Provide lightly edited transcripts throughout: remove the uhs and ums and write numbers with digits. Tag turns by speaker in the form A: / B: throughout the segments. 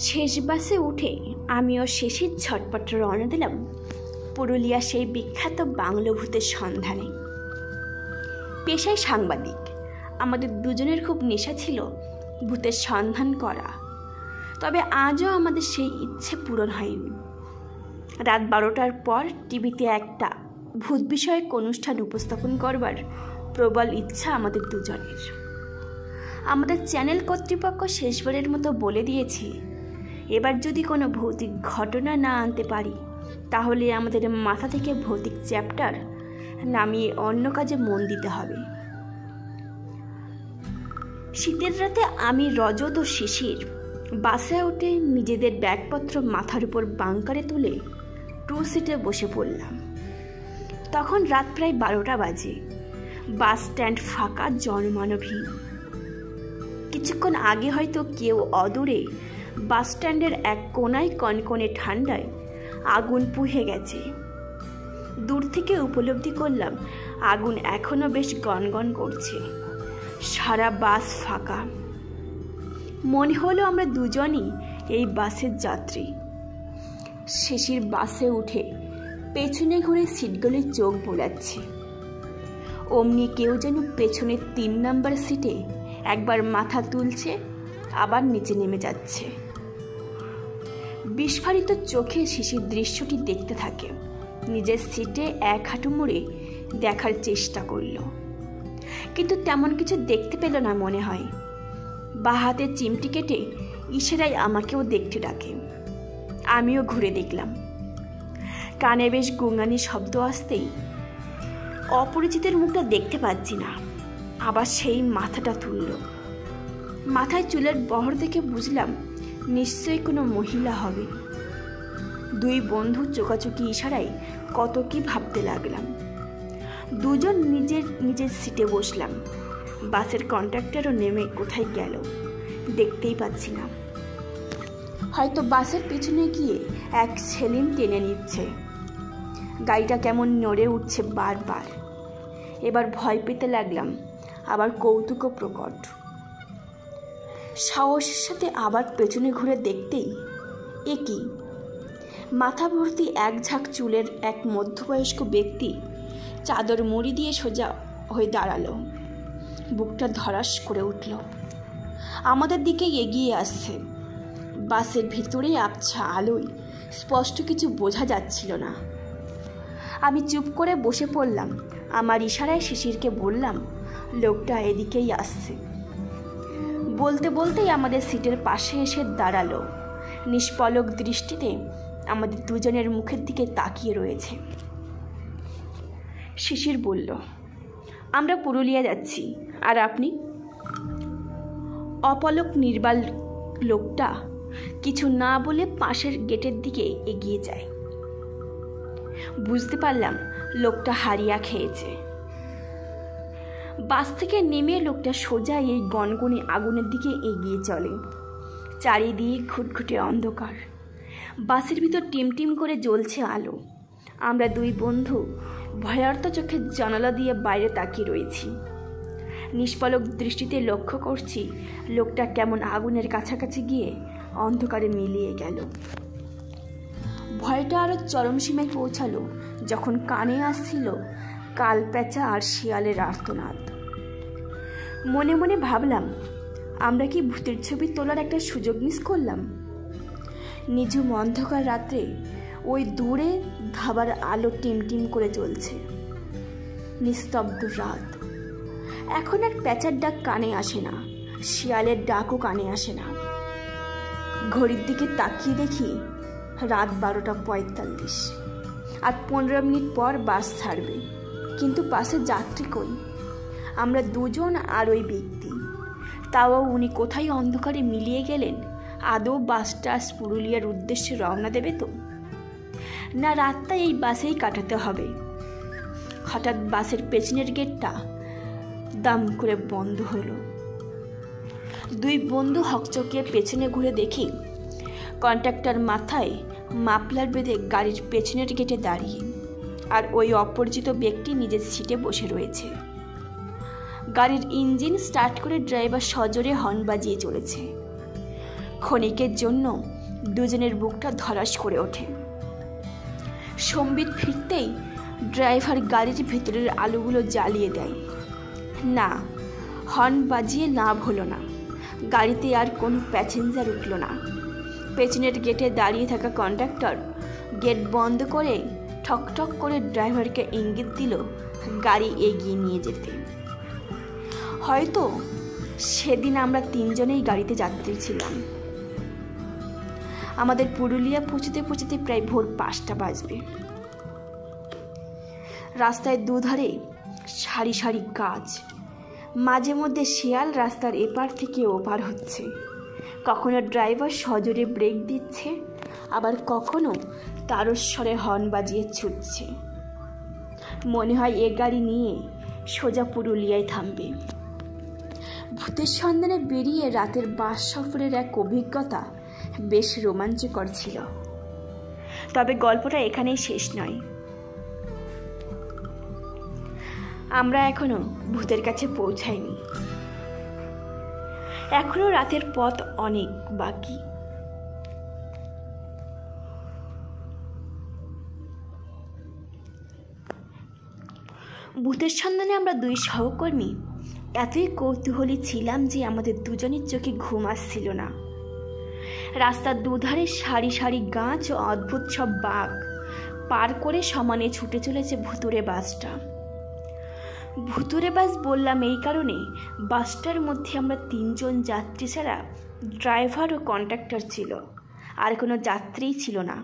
A: শেষ বাসে উঠে আমিও শেষের ঝটপট রওনা দিলাম পুরুলিয়া সেই বিখ্যাত বাংলো ভূতের সন্ধানে। পেশায় সাংবাদিক, আমাদের দুজনের খুব নেশা ছিল ভূতের সন্ধান করা। তবে আজও আমাদের সেই ইচ্ছে পূরণ হয়নি। রাত 12টার পর টিভিতে একটা ভূত বিষয়ক অনুষ্ঠান উপস্থাপন করবার প্রবল ইচ্ছা আমাদের দুজনের। আমাদের চ্যানেল কর্তৃপক্ষ শেষবারের মতো বলে দিয়েছে, এবার যদি কোনো ভৌতিক ঘটনা না আনতে পারি তাহলে আমাদের মাথা থেকে ভৌতিক চ্যাপ্টার নামিয়ে অন্য কাজে মন দিতে হবে। শীতের রাতে আমি, রজত ও শিশির বাসে উঠে নিজেদের ব্যাগপত্র মাথার উপর বাঙ্কারে তুলে 2 সিটে বসে পড়লাম। তখন রাত প্রায় 12টা বাজে। বাস স্ট্যান্ড ফাঁকা, জনমানবহীন। কিছুক্ষণ আগে হয়তো কেউ অদূরে বাস স্ট্যান্ডের এক কোনায় কনকনে ঠান্ডায় আগুন পুড়ে গেছে। দূর থেকে উপলব্ধি করলাম আগুন এখনো বেশ গনগন করছে। সারা বাস ফাঁকা। মনে হলো আমরা দুজনই এই বাসের যাত্রী। শিশির বাসে উঠে পেছনে ঘুরে সিটগুলির চোখ বোলাচ্ছে। অমনি কেউ যেন পেছনের 3 নম্বর সিটে একবার মাথা তুলছে, আবার নিচে নেমে যাচ্ছে। বিস্ফারিত চোখে শিশির দৃশ্যটি দেখতে থাকে। নিজের সিটে এক হাঁটু মুড়ে দেখার চেষ্টা করল, কিন্তু তেমন কিছু দেখতে পেল না মনে হয়। বাঁ হাতে চিমটি কেটে ইশারায় আমাকেও দেখতে ডাকে। আমিও ঘুরে দেখলাম। কানে বেশ গুঙানি শব্দ আসতেই অপরিচিতের মুখটা দেখতে পাচ্ছি না। আবার সেই মাথাটা তুলল। মাথায় চুলের বহর দেখে বুঝলাম নিশ্চয়ই কোনো মহিলা হবে। 2 বন্ধু চোকাচুকি ইশারায় কত কি ভাবতে লাগলাম। দুজন নিজের সিটে বসলাম। বাসের কন্ডাক্টরও নেমে কোথায় গেল দেখতেই পাচ্ছি না। হয়তো বাসের পিছনে গিয়ে এক সেলিন টেনে নিচ্ছে। গাড়িটা কেমন নড়ে উঠছে বারবার। এবার ভয় পেতে লাগলাম, আবার কৌতুকও প্রকট। সাহসের সাথে আবার পেছনে ঘুরে দেখতেই এ কি, মাথা ভর্তি এক ঝাঁক চুলের এক মধ্যবয়স্ক ব্যক্তি চাদর মুড়ি দিয়ে সোজা হয়ে দাঁড়ালো। বুকটা ধড়াস করে উঠল। আমাদের দিকে এগিয়ে আসছে। বাসের ভিতরে আবছা আলোয় স্পষ্ট কিছু বোঝা যাচ্ছিল না। আমি চুপ করে বসে পড়লাম। আমার ইশারায় শিশিরকে বললাম, লোকটা এদিকেই আসছে। বলতে বলতেই আমাদের সিটের পাশে এসে দাঁড়ালো। নিষ্পলক দৃষ্টিতে আমাদের দুজনের মুখের দিকে তাকিয়ে রয়েছে। শিশির বলল, আমরা পুরুলিয়া যাচ্ছি। আর আপনি? অপলক নির্বাল লোকটা কিছু না বলে পাশের গেটের দিকে এগিয়ে যায়। বুঝতে পারলাম লোকটা হারিয়া খেয়েছে। বাস থেকে নেমে লোকটা সোজা এই গনগনে আগুনের দিকে এগিয়ে চলে। চারিদিক ঘুটঘুটে অন্ধকার। বাসের ভিতর টিমটিম করে জ্বলছে আলো। আমরা 2 বন্ধু ভয়ার্ত চোখে জানালা দিয়ে বাইরে তাকিয়ে রয়েছি। নিষ্পলক দৃষ্টিতে লক্ষ্য করছি লোকটা কেমন আগুনের কাছাকাছি গিয়ে অন্ধকারে মিলিয়ে গেল। ভয়টা আরো চরম সীমায় পৌঁছালো যখন কানে আসছিল কাল পেঁচা আর শিয়ালের আর্তনাদ। মনে মনে ভাবলাম, আমরা কি ভূতের ছবি তোলার একটা সুযোগ মিস করলাম? নিঝুম অন্ধকার রাত্রে ওই দূরে ধাবার আলো টিমটিম করে জ্বলছে। নিস্তব্ধ রাত। এখন আর পেঁচার ডাক কানে আসে না, শিয়ালের ডাকও কানে আসে না। ঘড়ির দিকে তাকিয়ে দেখি রাত 12:45। আর 15 মিনিট পর বাস ছাড়বে, কিন্তু বাসে যাত্রী কই? আমরা দুজন আর ওই ব্যক্তি। তাও উনি কোথায় অন্ধকারে মিলিয়ে গেলেন? আদৌ বাসটা পুরুলিয়ার উদ্দেশ্যে রওনা দেবে তো, না রাতটা এই বাসেই কাটাতে হবে? হঠাৎ বাসের পেছনের গেটটা দাম করে বন্ধ হলো। 2 বন্ধু হকচকিয়ে পেছনে ঘুরে দেখি কন্ট্রাক্টর মাথায় মাফলার বেঁধে গাড়ির পেছনের গেটে দাঁড়িয়ে, আর ওই অপরিচিত ব্যক্তি নিজের সিটে বসে রয়েছে। গাড়ির ইঞ্জিন স্টার্ট করে ড্রাইভার সজোরে হর্ন বাজিয়ে চলেছে। ক্ষণিকের জন্য দুজনের বুকটা ধরাস করে ওঠে। সম্বিত ফিরতেই ড্রাইভার গাড়ির ভেতরের আলোগুলো জ্বালিয়ে দেয়। না, হর্ন বাজিয়ে লাভ হলো না। গাড়িতে আর কোনো প্যাসেঞ্জার উঠল না। পেছনের গেটে দাঁড়িয়ে থাকা কন্ডাক্টর গেট বন্ধ করে ঠকঠক করে ড্রাইভারকে ইঙ্গিত দিল গাড়ি এগিয়ে নিয়ে যেতে। হয়তো সেদিন আমরা তিনজনেই গাড়িতে যাত্রী ছিলাম। আমাদের পুরুলিয়া পৌঁছতে পৌঁছতে প্রায় ভোর 5টা বাজবে। রাস্তায় দুধারে সারি সারি গাছ, মাঝে মধ্যে শিয়াল রাস্তার এপার থেকে ওপার হচ্ছে। কখনো ড্রাইভার সজোরে ব্রেক দিচ্ছে, আবার কখনো তারস্বরে হর্ন বাজিয়ে ছুটছে। মনে হয় এ গাড়ি নিয়ে সোজা পুরুলিয়ায় থামবে। ভূতের সন্ধানে বেরিয়ে রাতের বাস সফরের এক অভিজ্ঞতা বেশ রোমাঞ্চকর ছিল। তবে গল্পটা এখানেই শেষ নয়। আমরা এখনো ভূতের কাছে পৌঁছাইনি। এখনো রাতের পথ অনেক বাকি। ভূতের সন্ধানে আমরা 2 সহকর্মী এতই কৌতূহলী ছিলাম যে আমাদের দুজনের চোখে ঘুম আসছিল না। রাস্তার দুধারে সারি সারি গাছ ও অদ্ভুত সব বাঘ পার করে সমানে ছুটে চলেছে ভুতুরে বাসটা। ভুতুরে বাস বললাম এই কারণে, বাসটার মধ্যে আমরা 3 জন যাত্রী ছাড়া ড্রাইভার ও কন্ডাক্টর ছিল, আর কোনো যাত্রীই ছিল না।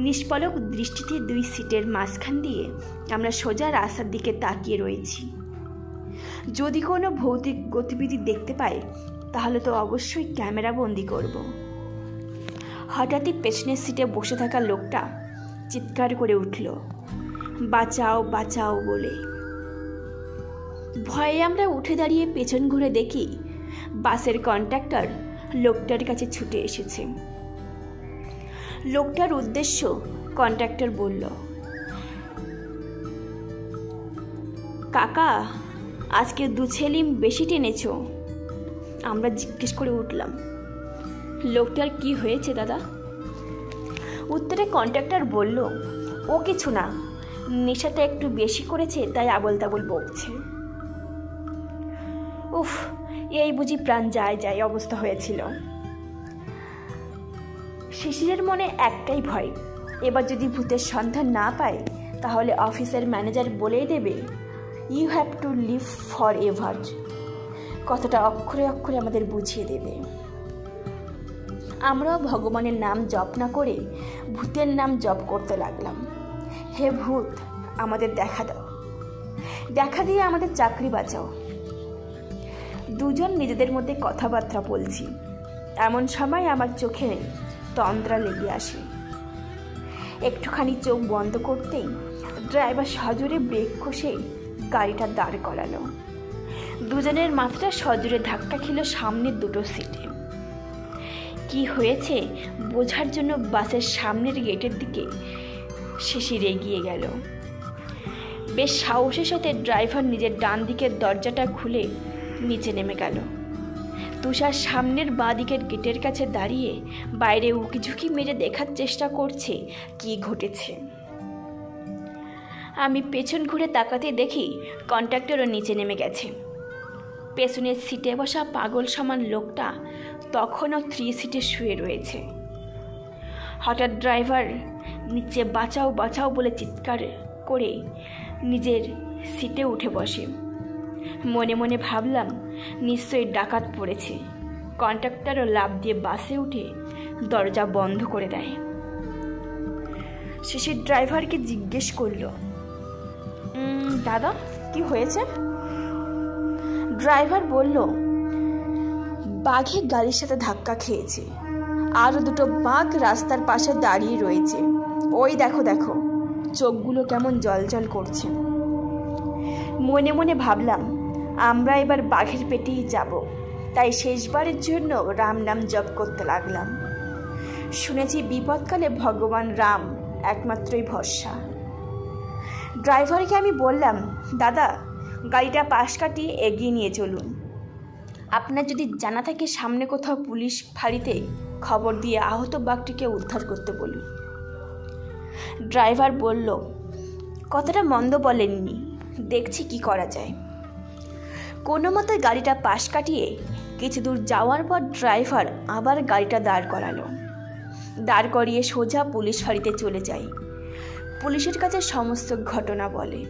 A: নিষ্পলক দৃষ্টিতে 2 সিটের মাঝখান দিয়ে আমরা সোজা রাস্তার দিকে তাকিয়ে রয়েছি। যদি কোনো ভৌতিক গতিবিধি দেখতে পাই তাহলে তো অবশ্যই ক্যামেরা বন্দি করব। হঠাৎই পেছনের সিটে বসে থাকা লোকটা চিৎকার করে উঠল, বাঁচাও বাঁচাও বলে। ভয়ে আমরা উঠে দাঁড়িয়ে পেছন ঘুরে দেখি বাসের কন্ডাক্টর লোকটার কাছে ছুটে এসেছে। লোকটার উদ্দেশ্য কন্ডাক্টর বলল, কাকা, আজকে 2 ছেলিম বেশি টেনেছ। আমরা জিজ্ঞেস করে উঠলাম, লোকটার কি হয়েছে দাদা? উত্তরে কন্ডাক্টর বলল, ও কিছু না, নেশাটা একটু বেশি করেছে তাই আবল তাবল বকছে। উফ, এই বুঝি প্রাণ যায় যায় অবস্থা হয়েছিল। শিশিরের মনে একটাই ভয়, এবার যদি ভূতের সন্ধান না পায় তাহলে অফিসের ম্যানেজার বলেই দেবে, you have to leave forever. কথাটা অক্ষরে অক্ষরে আমাদের বুঝিয়ে দেবে। আমরাও ভগবানের নাম জপ না করে ভূতের নাম জপ করতে লাগলাম। হে ভূত, আমাদের দেখা দাও, দেখা দিয়ে আমাদের চাকরি বাঁচাও। 2 জন নিজেদের মধ্যে কথাবার্তা বলছি, এমন সময় আমার চোখে তন্দ্রা লেগে আসে। একটুখানি চোখ বন্ধ করতেই ড্রাইভার সজোরে ব্রেক কষে গাড়িটা দাঁড় করালো। 2 জনের মাথাটা সজোরে ধাক্কা খেল সামনের 2টো সিটে। কি হয়েছে বোঝার জন্য বাসের সামনের গেটের দিকে শিশির এগিয়ে গেল। বেশ সাহসের সাথে ড্রাইভার নিজের ডান দিকের দরজাটা খুলে নিচে নেমে গেল। তুষার সামনের বাঁ দিকের গেটের কাছে দাঁড়িয়ে বাইরে উকিঝুঁকি মেরে দেখার চেষ্টা করছে কি ঘটেছে। আমি পেছন ঘুরে তাকাতে দেখি কন্ডাক্টরও নিচে নেমে গেছে। পেছনের সিটে বসা পাগল সমান লোকটা তখনও 3 সিটে শুয়ে রয়েছে। হঠাৎ ড্রাইভার নিচে বাঁচাও বাঁচাও বলে চিৎকার করে নিজের সিটে উঠে বসে। মনে মনে ভাবলাম নিশ্চয়ই ডাকাত পড়েছে। কন্ডাক্টরও লাফ দিয়ে বাসে উঠে দরজা বন্ধ করে দেয়। শিশির ড্রাইভারকে জিজ্ঞেস করল, দাদা কি হয়েছে? ড্রাইভার বলল, বাঘে গাড়ির সাথে ধাক্কা খেয়েছে, আরও 2টো বাঘ রাস্তার পাশে দাঁড়িয়ে রয়েছে। ওই দেখো দেখো, চোখগুলো কেমন জলজল করছে। মনে মনে ভাবলাম আমরা এবার বাঘের পেটেই যাব, তাই শেষবারের জন্য রাম নাম জপ করতে লাগলাম। শুনেছি বিপদকালে ভগবান রাম একমাত্রই ভরসা। ড্রাইভারকে আমি বললাম, দাদা গাড়িটা পাশ কাটিয়ে এগিয়ে নিয়ে চলুন। আপনার যদি জানা থাকে সামনে কোথাও পুলিশ ফাঁড়িতে খবর দিয়ে আহত বাঘটিকে উদ্ধার করতে বলুন। ড্রাইভার বলল, কথাটা মন্দ বলেননি, দেখছি কি করা যায়। কোনো মতে গাড়িটা পাশ কাটিয়ে কিছু দূর যাওয়ার পর ড্রাইভার আবার গাড়িটা দাঁড় করালো। দাঁড় করিয়ে সোজা পুলিশ ফাঁড়িতে চলে যায়। পুলিশের কাছে সমস্ত ঘটনা বলে।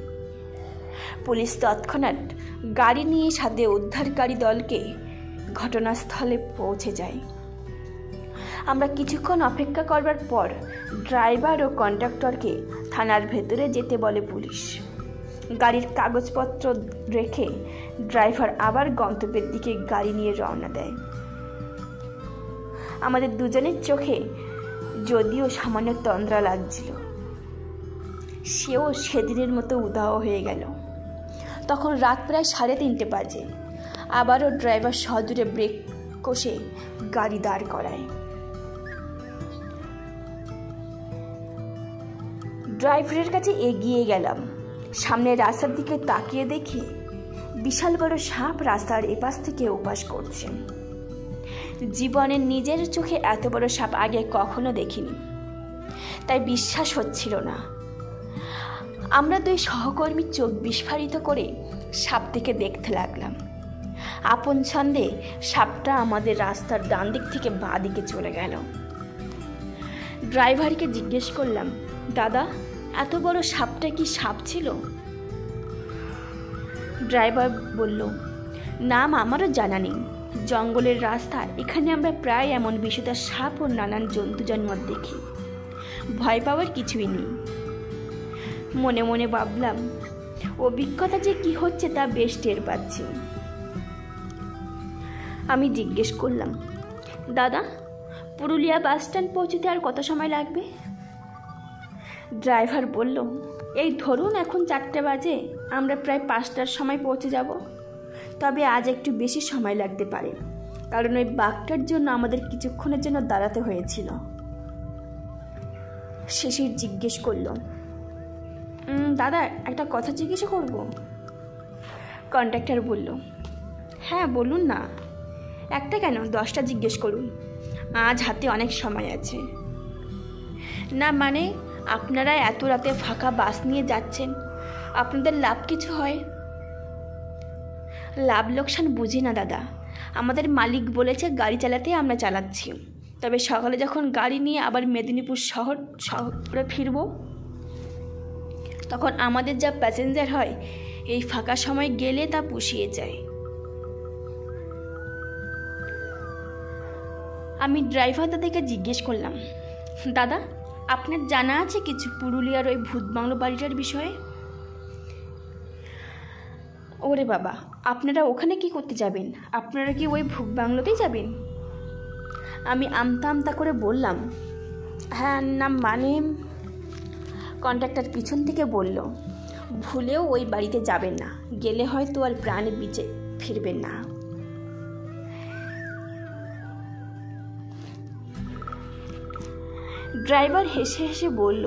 A: পুলিশ তৎক্ষণাৎ গাড়ি নিয়ে সাথে উদ্ধারকারী দলকে ঘটনাস্থলে পৌঁছে যায়। আমরা কিছুক্ষণ অপেক্ষা করবার পর ড্রাইভার ও কন্ডাক্টরকে থানার ভেতরে যেতে বলে পুলিশ। গাড়ির কাগজপত্র রেখে ড্রাইভার আবার গন্তব্যের দিকে গাড়ি নিয়ে রওনা দেয়। আমাদের দুজনের চোখে যদিও সামান্য তন্দ্রা লাগছিল, সেও সেদিনের মতো উধাও হয়ে গেল। তখন রাত প্রায় 3:30 বাজে। আবারও ড্রাইভার সজোরে ব্রেক কষে গাড়ি দাঁড় করায়। ড্রাইভারের কাছে এগিয়ে গেলাম। সামনের রাস্তার দিকে তাকিয়ে দেখি বিশাল বড় সাপ রাস্তার এপাশ থেকে ওপাশ করছে। জীবনে নিজের চোখে এত বড় সাপ আগে কখনো দেখিনি, তাই বিশ্বাস হচ্ছিল না। আমরা 2 সহকর্মী চোখ বিস্ফারিত করে সাপটিকে দেখতে লাগলাম। আপন ছন্দে সাপটা আমাদের রাস্তার ডান দিক থেকে বাঁ দিকে চলে গেল। ড্রাইভারকে জিজ্ঞেস করলাম, দাদা, এত বড় সাপটা কি সাপ ছিল? ড্রাইভার বলল, নাম আমারও জানা নেই। জঙ্গলের রাস্তা, এখানে আমরা প্রায় এমন বিষধর সাপ ও নানান জন্তু জানোয়ার দেখি, ভয় পাওয়ার কিছুই নেই। মনে মনে ভাবলাম, অভিজ্ঞতা যে কি হচ্ছে তা বেশ টের পাচ্ছি। আমি জিজ্ঞেস করলাম, দাদা, পুরুলিয়া বাস স্ট্যান্ড পৌঁছতে আর কত সময় লাগবে? ড্রাইভার বলল, এই ধরুন এখন 4টে বাজে, আমরা প্রায় 5টার সময় পৌঁছে যাব। তবে আজ একটু বেশি সময় লাগতে পারে, কারণ ওই বাঘটার জন্য আমাদের কিছুক্ষণের জন্য দাঁড়াতে হয়েছিল। শিশির জিজ্ঞেস করল, দাদা, একটা কথা জিজ্ঞেস করব? কন্ডাক্টর বলল, হ্যাঁ বলুন না। একটা কেন, 10টা জিজ্ঞেস করুন, আজ হাতে অনেক সময় আছে। না মানে, আপনারা এত রাতে ফাঁকা বাস নিয়ে যাচ্ছেন, আপনাদের লাভ কিছু হয়? লাভ লোকসান বুঝি না দাদা, আমাদের মালিক বলেছে গাড়ি চালাতে আমরা চালাচ্ছি, তবে সকালে যখন গাড়ি নিয়ে আবার মেদিনীপুর শহরে ফিরব, তখন আমাদের যা প্যাসেঞ্জার হয় এই ফাঁকা সময় গেলে তা পুষিয়ে যায়। আমি ড্রাইভার দাদাকে জিজ্ঞেস করলাম, দাদা, আপনার জানা আছে কিছু পুরুলিয়ার ওই ভূত বাংলো বাড়িটার বিষয়ে? ওরে বাবা, আপনারা ওখানে কি করতে যাবেন? আপনারা কি ওই ভূত বাংলোতেই যাবেন? আমি আমতা আমতা করে বললাম, হ্যাঁ না মানে। কন্ডাক্টর পিছন থেকে বলল, ভুলেও ওই বাড়িতে যাবেন না, গেলে হয়তো আর প্রাণে বেঁচে ফিরবেন না। ড্রাইভার হেসে হেসে বলল,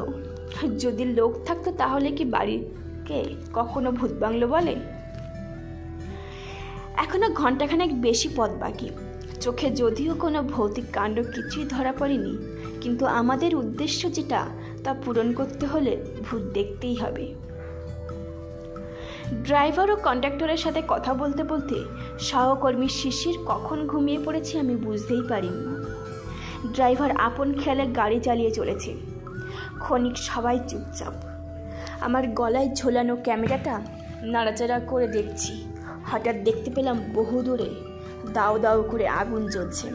A: যদি লোক থাকতো তাহলে কি বাড়িকে কখনো ভূত বাংলো বলে? এখনো ঘন্টাখানেক বেশি পথ বাকি। চোখে যদিও কোনো ভৌতিক কাণ্ড কিছুই ধরা পড়েনি, কিন্তু আমাদের উদ্দেশ্য যেটা তা পূরণ করতে হলে ভূত দেখতেই হবে। ড্রাইভার ও কন্ডাক্টরের সাথে কথা বলতে বলতে সহকর্মী শিশির কখন ঘুমিয়ে পড়েছে আমি বুঝতেই পারিনি। ড্রাইভার আপন খেয়ালে গাড়ি চালিয়ে চলেছে। ক্ষণিক সবাই চুপচাপ। আমার গলায় ঝোলানো ক্যামেরাটা নাড়াচাড়া করে দেখছি। হঠাৎ দেখতে পেলাম বহু দূরে দাউ দাউ করে আগুন জ্বলছে।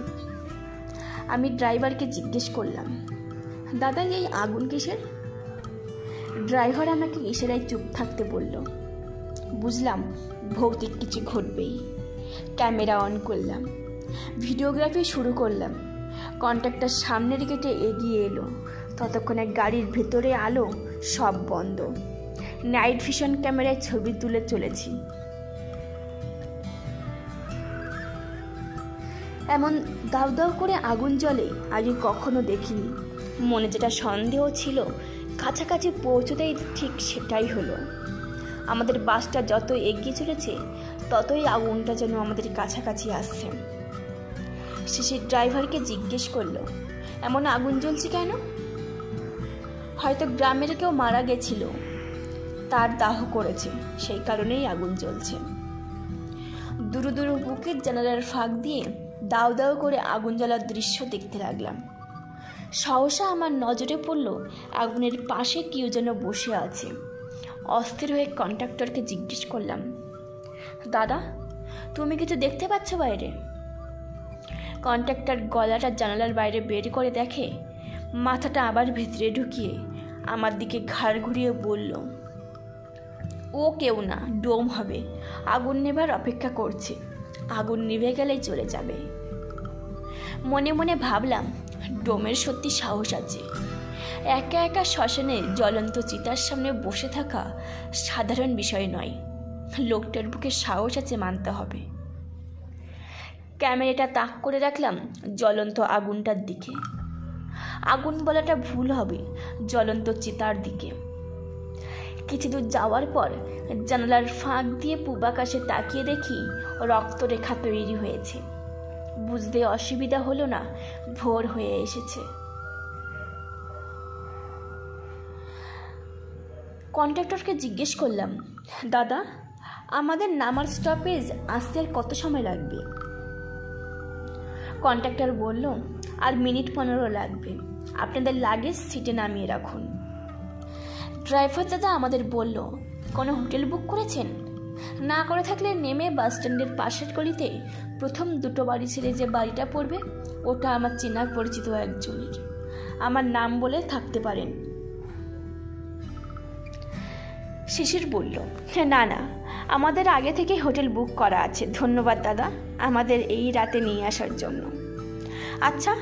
A: আমি ড্রাইভারকে জিজ্ঞেস করলাম, দাদা, এই আগুন কিসের? ড্রাইভার আমাকে ইশারায় চুপ থাকতে বলল। বুঝলাম ভৌতিক কিছু ঘটবেই। ক্যামেরা অন করলাম, ভিডিওগ্রাফি শুরু করলাম। কন্ট্রাক্টর সামনের গেটে এগিয়ে এলো। ততক্ষণে গাড়ির ভেতরে আলো সব বন্ধ। নাইট ভিশন ক্যামেরায় ছবি তুলে চলেছি। এমন দাউ দাউ করে আগুন জ্বলে আগে কখনো দেখিনি। মনে যেটা সন্দেহ ছিল কাছাকাছি পৌঁছতেই ঠিক সেটাই হলো। আমাদের বাসটা যত এগিয়ে চলেছে ততই আগুনটা যেন আমাদের কাছাকাছি আসছে। শিশির ড্রাইভারকে জিজ্ঞেস করলো, এমন আগুন জ্বলছে কেন? হয়তো গ্রামের কেউ মারা গেছিল, তার দাহ করেছে, সেই কারণেই আগুন জ্বলছে। দূর দূর বুকের জানালার ফাঁক দিয়ে দাউ দাউ করে আগুন জ্বলার দৃশ্য দেখতে লাগলাম। সহসা আমার নজরে পড়ল আগুনের পাশে কেউ যেন বসে আছে। অস্থির হয়ে কন্ডাক্টরকে জিজ্ঞেস করলাম, দাদা তুমি কিছু দেখতে পাচ্ছ বাইরে? কন্ডাক্টর গলাটা জানালার বাইরে বের করে দেখে, মাথাটা আবার ভিতরে ঢুকিয়ে আমার দিকে ঘাড় ঘুরিয়ে বলল, ও কেউ না, ডোম হবে, আগুন নেবার অপেক্ষা করছে, আগুন নিভে গেলেই চলে যাবে। মনে মনে ভাবলাম, ডোমের সত্যি সাহস আছে। একা একা শ্মশানে জ্বলন্ত চিতার সামনে বসে থাকা সাধারণ বিষয় নয়, লোকটার বুকে সাহস আছে মানতে হবে। ক্যামেরাটা তাক করে রাখলাম জ্বলন্ত আগুনটার দিকে। আগুন বলাটা ভুল হবে, জ্বলন্ত চিতার দিকে। কিছু দূর যাওয়ার পর জানালার ফাঁক দিয়ে পূব আকাশে তাকিয়ে দেখি রক্তরেখা তৈরি হয়েছে। বুঝতে অসুবিধা হলো না, ভোর হয়ে এসেছে। কন্ডাক্টরকে জিজ্ঞেস করলাম, দাদা আমাদের নামার স্টপেজ আসতে আর কত সময় লাগবে? কন্ডাক্টর বলল, আর মিনিট 15 লাগবে, আপনাদের লাগেজ সিটে নামিয়ে রাখুন। ড্রাইভার দাদা আমাদের বলল, কোনো হোটেল বুক করেছেন? না করে থাকলে নেমে বাস স্ট্যান্ডের পাশের গলিতে প্রথম দুটো বাড়ি ছেড়ে যে বাড়িটা পড়বে ওটা আমার চেনা পরিচিত একজনের, আমার নাম বলে থাকতে পারেন। শিশির বলল, না না, আমাদের আগে থেকে হোটেল বুক করা আছে, ধন্যবাদ দাদা আমাদের এই রাতে নিয়ে আসার জন্য। আচ্ছা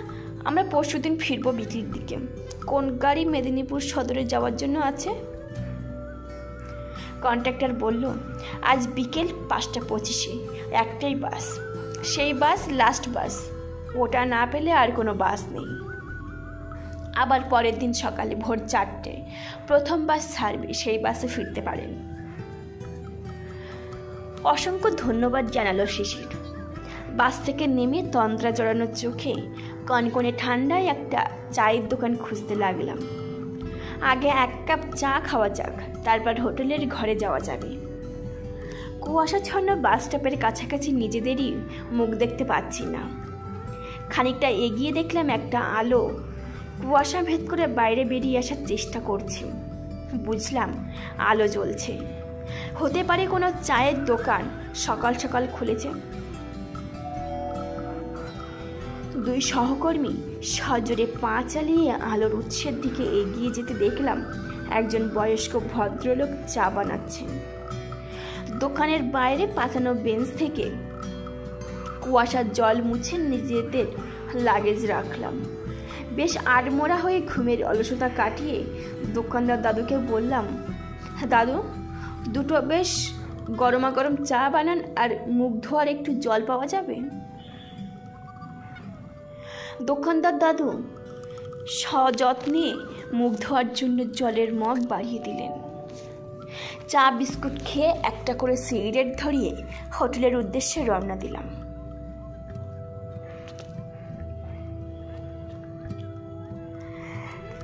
A: আমরা পরশুদিন ফিরবো বিকেলের দিকে, কোন গাড়ি মেদিনীপুর সদরে যাওয়ার জন্য আছে? কন্ডাক্টর বলল, আজ বিকেল 5:25 একটাই বাস, সেই বাস লাস্ট বাস, ওটা না পেলে আর কোনো বাস নেই। আবার পরের দিন সকালে ভোর 4টে প্রথম বাস ছাড়বে, সেই বাসে ফিরতে পারেন। অসংখ্য ধন্যবাদ জানালো শিশির। বাস থেকে নেমে তন্দ্রা জড়ানো চোখে কনকনে ঠান্ডায় একটা চায়ের দোকান খুঁজতে লাগলাম। আগে 1 কাপ চা খাওয়া যাক, তারপর হোটেলের ঘরে যাওয়া যাবে। কুয়াশাচ্ছন্ন বাস স্টপের কাছাকাছি নিজেদেরই মুখ দেখতে পাচ্ছি না। খানিকটা এগিয়ে দেখলাম একটা আলো কুয়াশা ভেদ করে বাইরে বেরিয়ে আসার চেষ্টা করছে। বুঝলাম আলো জ্বলছে, হতে পারে কোনো চায়ের দোকান সকাল সকাল খুলেছে। 2 সহকর্মী সজোরে পা চালিয়ে আলোর উৎসের দিকে এগিয়ে যেতে দেখলাম একজন বয়স্ক ভদ্রলোক চা বানাচ্ছেন। দোকানের বাইরে পাতানো বেঞ্চ থেকে কুয়াশার জল মুছে নিজেদের লাগেজ রাখলাম। বেশ আড়মোড়া হয়ে ঘুমের অলসতা কাটিয়ে দোকানদার দাদুকে বললাম, দাদু 2টো বেশ গরমা গরম চা বানান, আর মুখ ধোয়ার একটু জল পাওয়া যাবে? দোকানদার দাদু সযত্নে মুখ ধোয়ার জন্য জলের মগ বাড়িয়ে দিলেন। চা বিস্কুট খেয়ে একটা করে সিগারেট ধরিয়ে হোটেলের উদ্দেশ্যে রওনা দিলাম।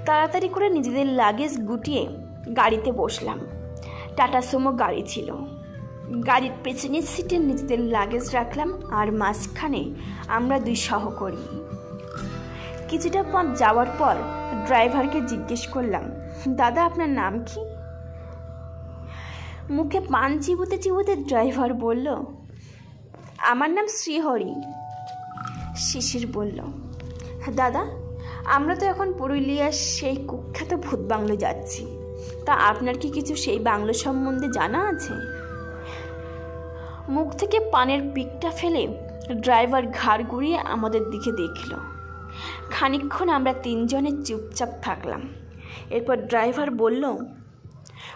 A: তাড়াতাড়ি করে নিজেদের লাগেজ গুটিয়ে গাড়িতে বসলাম। টাটা সুমো গাড়ি ছিল। গাড়ির পেছনের সিটে নিজেদের লাগেজ রাখলাম, আর মাঝখানে আমরা 2 সহকর্মী। কিছুটা পথ যাওয়ার পর ড্রাইভারকে জিজ্ঞেস করলাম, দাদা আপনার নাম কি? মুখে পান চিবুতে চিবুতে ড্রাইভার বলল, আমার নাম শ্রীহরি। শিশির বলল, দাদা আমরা তো এখন পুরুলিয়ার সেই কুখ্যাত ভূত বাংলো যাচ্ছি, তা আপনার কি কিছু সেই বাংলো সম্বন্ধে জানা আছে? মুখ থেকে পানের পিকটা ফেলে ড্রাইভার ঘাড় ঘুরিয়ে আমাদের দিকে দেখল। খানিকক্ষণ আমরা 3 জনে চুপচাপ থাকলাম। এরপর ড্রাইভার বলল,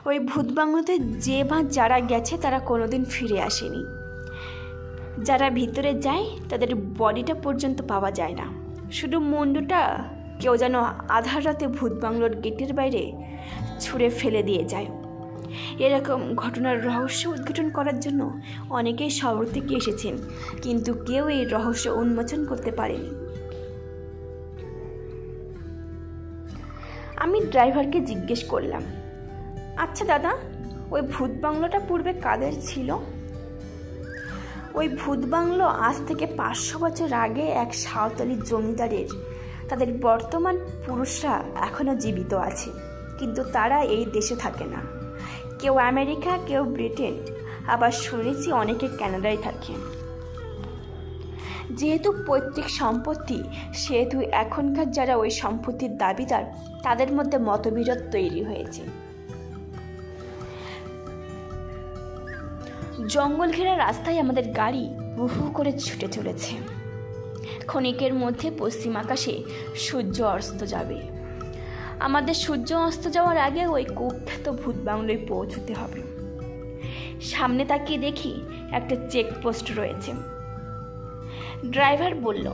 A: ওই ভূত বাংলোতে যে বা যারা গেছে তারা কোনোদিন ফিরে আসেনি। যারা ভিতরে যায় তাদের বডিটা পর্যন্ত পাওয়া যায় না, শুধু মুন্ডুটা কেউ যেন আধার রাতে ভূত বাংলোর গেটের বাইরে ছুঁড়ে ফেলে দিয়ে যায়। এরকম ঘটনার রহস্য উদ্ঘাটন করার জন্য অনেকেই শহর থেকে এসেছেন, কিন্তু কেউ এই রহস্য উন্মোচন করতে পারেনি। আমি ড্রাইভারকে জিজ্ঞেস করলাম, আচ্ছা দাদা, ওই ভূত বাংলোটা পূর্বে কাদের ছিল? ওই ভূত বাংলো আজ থেকে 500 বছর আগে এক সাঁওতালি জমিদারের। তাদের বর্তমান পুরুষরা এখনো জীবিত আছে, কিন্তু তারা এই দেশে থাকে না। কেউ আমেরিকা, কেউ ব্রিটেন, আবার শুনেছি অনেকে কানাডায় থাকে। যেহেতু পৈতৃক সম্পত্তি, সেহেতু এখনকার যারা ওই সম্পত্তির দাবিদার তাদের মধ্যে মতবিরোধ তৈরি হয়েছে। জঙ্গল ঘেরা রাস্তায় আমাদের গাড়ি হু করে ছুটে চলেছে। ক্ষণিকের মধ্যে পশ্চিম আকাশে সূর্য অস্ত যাবে। আমাদের সূর্য অস্ত যাওয়ার আগে ওই কুখ্যাত ভূত বাংলোয় পৌঁছতে হবে। সামনে তাকিয়ে দেখি একটা চেকপোস্ট রয়েছে। ড্রাইভার বলল,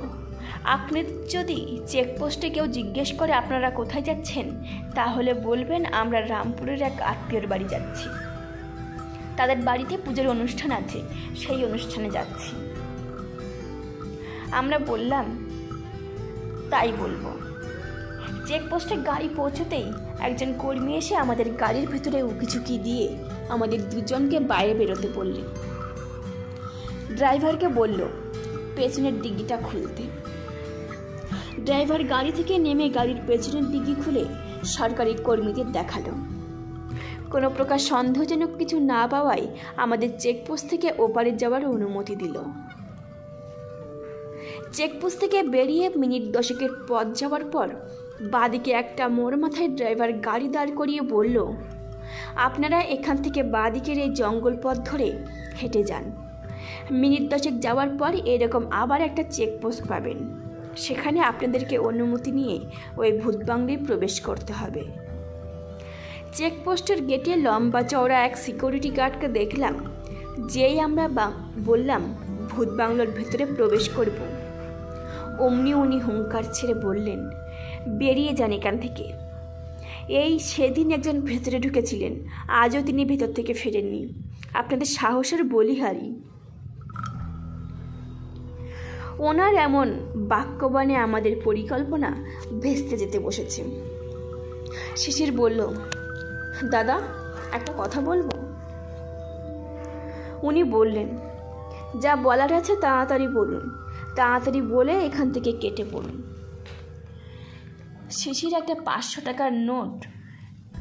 A: আপনি যদি চেকপোস্টে কেউ জিজ্ঞেস করে আপনারা কোথায় যাচ্ছেন, তাহলে বলবেন আমরা রামপুরের এক আত্মীয়র বাড়ি যাচ্ছি। তাদের বাড়িতে পুজোর অনুষ্ঠান আছে, সেই অনুষ্ঠানে যাচ্ছি। আমরা বললাম, তাই বলবো। চেকপোস্টে গাড়ি পৌঁছতেই একজন কর্মী এসে আমাদের গাড়ির ভিতরে উকিঝুঁকি দিয়ে আমাদের দুজনকে বাইরে বেরোতে বললেন। ড্রাইভারকে বলল পেছনের ডিগিটা খুলতে। ড্রাইভার গাড়ি থেকে নেমে গাড়ির পেছনের ডিগি খুলে সরকারি কর্মীদের দেখালো। কোনো প্রকার সন্দেহজনক কিছু না পাওয়ায় আমাদের চেকপোস্ট থেকে ওপারে যাওয়ার অনুমতি দিল। চেকপোস্ট থেকে বেরিয়ে মিনিট 10 পথ যাওয়ার পর বাঁদিকে একটা মোড় মাথায় ড্রাইভার গাড়ি দাঁড় করিয়ে বলল, আপনারা এখান থেকে বাঁদিকের এই জঙ্গল পথ ধরে হেঁটে যান। মিনিট 10 যাওয়ার পর এরকম আবার একটা চেকপোস্ট পাবেন। সেখানে আপনাদেরকে অনুমতি নিয়ে ওই ভূত বাংলায় প্রবেশ করতে হবে। চেকপোস্টের গেটে লম্বা চওড়া এক সিকিউরিটি গার্ডকে দেখলাম। যেই আমরা বললাম ভূত বাংলোর ভেতরে প্রবেশ করব, অমনি উনি হুঙ্কার ছেড়ে বললেন, বেরিয়ে যান এখান থেকে। এই সেদিন একজন ভেতরে ঢুকেছিলেন, আজও তিনি ভেতর থেকে ফেরেননি। আপনাদের সাহসের বলিহারি। ওনার এমন বাক্যবাণে আমাদের পরিকল্পনা ভেস্তে যেতে বসেছে। শিশির বলল, দাদা একটা কথা বলবো। উনি বললেন, যা বলার আছে তাড়াতাড়ি বলুন, তাড়াতাড়ি বলে এখান থেকে কেটে পড়ুন। শিশির একটা 500 টাকার নোট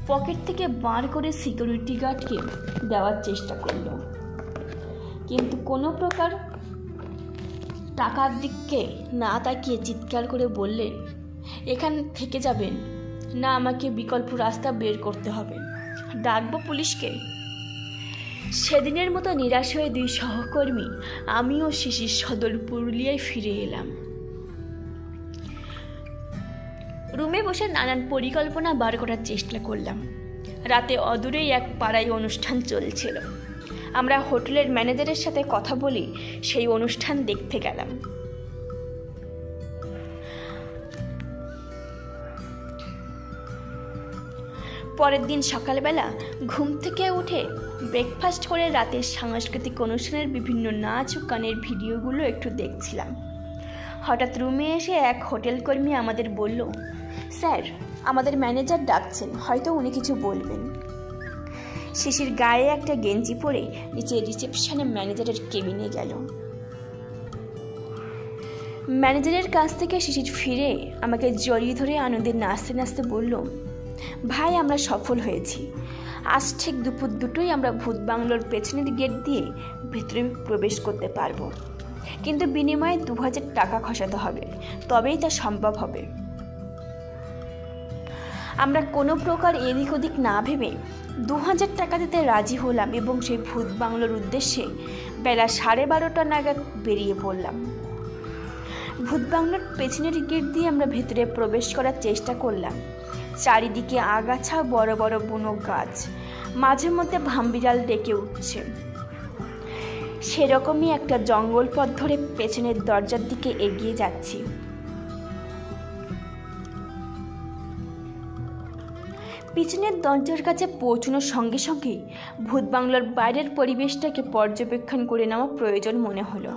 A: পকেট থেকে বার করে সিকিউরিটি গার্ডকে দেওয়ার চেষ্টা করল, কিন্তু কোনো প্রকার টাকার দিকে না তাকিয়ে চিৎকার করে বললেন, এখান থেকে যাবেন না আমাকে বিকল্প রাস্তা বের করতে হবে, ডাকবো পুলিশকে। সেদিনের মতো নিরাশ হয়ে 2 সহকর্মী আমি ও শিশির সদর পুরুলিয়ায় ফিরে এলাম। রুমে বসে নানান পরিকল্পনা বার করার চেষ্টা করলাম। রাতে অদূরেই এক পাড়ায় অনুষ্ঠান চলছিল। আমরা হোটেলের ম্যানেজারের সাথে কথা বলে সেই অনুষ্ঠান দেখতে গেলাম। পরের দিন সকালবেলা ঘুম থেকে উঠে ব্রেকফাস্ট করে রাতের সাংস্কৃতিক অনুষ্ঠানের বিভিন্ন নাচ ও গানের ভিডিওগুলো একটু দেখছিলাম। হঠাৎ রুমে এসে এক হোটেল কর্মী আমাদের বলল, স্যার আমাদের ম্যানেজার ডাকছেন, হয়তো উনি কিছু বলবেন। শিশির গায়ে একটা গেঞ্জি পরে নিচে রিসেপশনে ম্যানেজারের কেবিনে গেল। ম্যানেজারের কাছ থেকে শিশির ফিরে আমাকে জড়িয়ে ধরে আনন্দে নাচতে নাচতে বলল, ভাই আমরা সফল হয়েছি। আজ ঠিক দুপুর 2টোয় আমরা ভূত বাংলোর পেছনের গেট দিয়ে ভেতরে প্রবেশ করতে পারবো, কিন্তু বিনিময়ে 2000 টাকা খসাতে হবে, তবেই তা সম্ভব হবে। আমরা কোনো প্রকার এদিক ওদিক না ভেবে 2000 টাকা দিতে রাজি হলাম এবং সেই ভূত বাংলোর উদ্দেশ্যে বেলা 12:30 নাগাদ বেরিয়ে পড়লাম। ভূত বাংলোর পেছনের গেট দিয়ে আমরা ভেতরে প্রবেশ করার চেষ্টা করলাম। চারিদিকে আগাছা, বড় বড় বুনো গাছ, মাঝে মধ্যে ভামবিড়াল ডেকে উঠছে। সেরকমই একটা জঙ্গল পথ ধরে পেছনের দরজার দিকে এগিয়ে যাচ্ছি। পিছনের দরজার কাছে পৌঁছানোর সঙ্গে সঙ্গেই ভূত বাংলার বাইরের পরিবেশটাকে পর্যবেক্ষণ করে নেওয়া প্রয়োজন মনে হলো।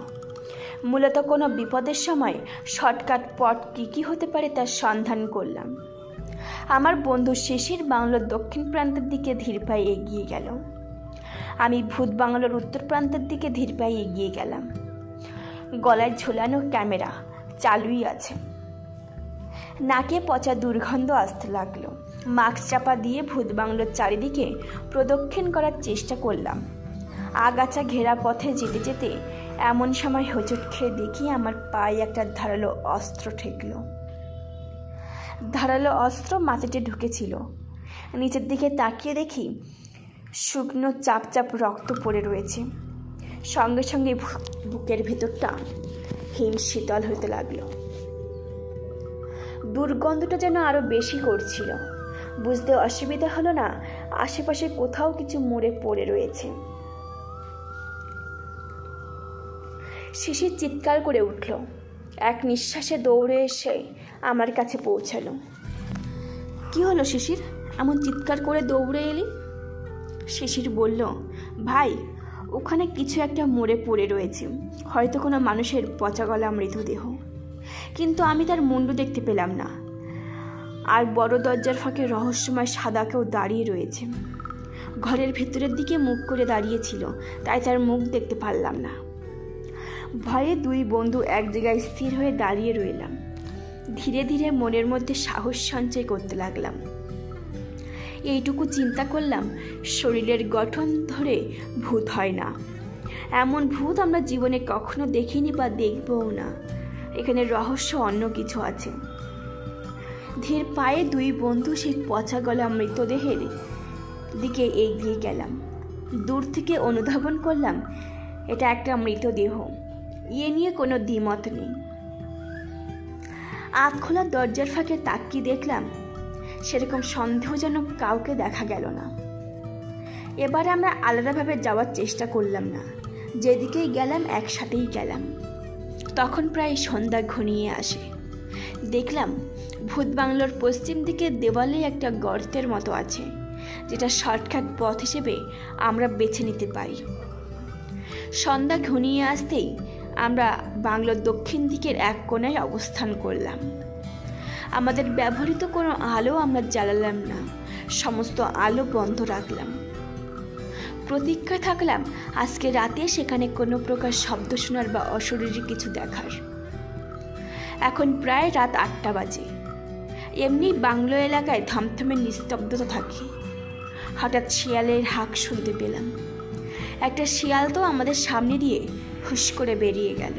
A: মূলত কোনো বিপদের সময় শর্টকাট পথ কী হতে পারে তার সন্ধান করলাম। আমার বন্ধু শিশির বাংলার দক্ষিণ প্রান্তের দিকে ধীর পায়ে এগিয়ে গেল। আমি ভূত বাংলার উত্তর প্রান্তের দিকে ধীর পায়ে এগিয়ে গেলাম। গলায় ঝোলানো ক্যামেরা চালুই আছে। নাকে পচা দুর্গন্ধ আসতে লাগলো। মাস্ক চাপা দিয়ে ভূত বাংলার চারিদিকে প্রদক্ষিণ করার চেষ্টা করলাম। আগাছা ঘেরা পথে যেতে যেতে এমন সময় হোঁচট খেয়ে দেখি আমার পায়ে একটা ধারালো অস্ত্র ঠেকল। ধারালো অস্ত্র মাটিতে ঢুকেছিল। নিচের দিকে তাকিয়ে দেখি শুকনো চাপ চাপ রক্ত পড়ে রয়েছে। সঙ্গে সঙ্গে বুকের ভেতরটা হিম শীতল হতে লাগলো। দুর্গন্ধটা যেন আরো বেশি করছিল। বুঝতে অসুবিধা হলো না আশেপাশে কোথাও কিছু মরে পড়ে রয়েছে। শিশির চিৎকার করে উঠল। এক নিঃশ্বাসে দৌড়ে এসে আমার কাছে পৌঁছালো। কি হলো শিশির, এমন চিৎকার করে দৌড়ে এলি? শিশির বলল, ভাই ওখানে কিছু একটা মরে পড়ে রয়েছে, হয়তো কোনো মানুষের পচা গলা মৃতদেহ, কিন্তু আমি তার মুন্ডু দেখতে পেলাম না। আর বড় দরজার ফাঁকে রহস্যময় সাদা কেউ দাঁড়িয়ে রয়েছে। ঘরের ভেতরের দিকে মুখ করে দাঁড়িয়েছিল, তাই তার মুখ দেখতে পারলাম না। ভয়ে দুই বন্ধু এক জায়গায় স্থির হয়ে দাঁড়িয়ে রইলাম। ধীরে ধীরে মনের মধ্যে সাহস সঞ্চয় করতে লাগলাম। এইটুকু চিন্তা করলাম, শরীরের গঠন ধরে ভূত হয় না। এমন ভূত আমরা জীবনে কখনো দেখিনি বা দেখবও না। এখানে রহস্য অন্য কিছু আছে। ধীর পায়ে দুই বন্ধু সেই পচা গলা মৃতদেহের দিকে এগিয়ে গেলাম। দূর থেকে অনুধাবন করলাম এটা একটা মৃতদেহ। এ নিয়ে কোনো দ্বিমত নেই। আখ খোলা দরজার ফাঁকে তাকিয়ে দেখলাম সেরকম সন্দেহজনক কাউকে দেখা গেল না। এবার আমরা আলাদাভাবে যাওয়ার চেষ্টা করলাম না। যেদিকেই গেলাম একসাথেই গেলাম। তখন প্রায় সন্ধ্যা ঘনিয়ে আসে। দেখলাম ভূত বাংলার পশ্চিম দিকের দেওয়ালে একটা গর্তের মতো আছে, যেটা শর্টকাট পথ হিসেবে আমরা বেছে নিতে পারি। সন্ধ্যা ঘনিয়ে আসতেই আমরা বাংলার দক্ষিণ দিকের এক কোণায় অবস্থান করলাম। আমাদের ব্যবহৃত কোনো আলো আমরা জ্বালালাম না, সমস্ত আলো বন্ধ রাখলাম। প্রতীক্ষায় থাকলাম আজকে রাতে সেখানে কোনো প্রকার শব্দ শোনার বা অশরীরী কিছু দেখার। এখন প্রায় রাত 8টা বাজে। এমনি বাংলো এলাকায় থমথমে নিস্তব্ধতা থাকে। হঠাৎ শিয়ালের হাঁক শুনতে পেলাম। একটা শিয়াল তো আমাদের সামনে দিয়ে হুশ করে বেরিয়ে গেল।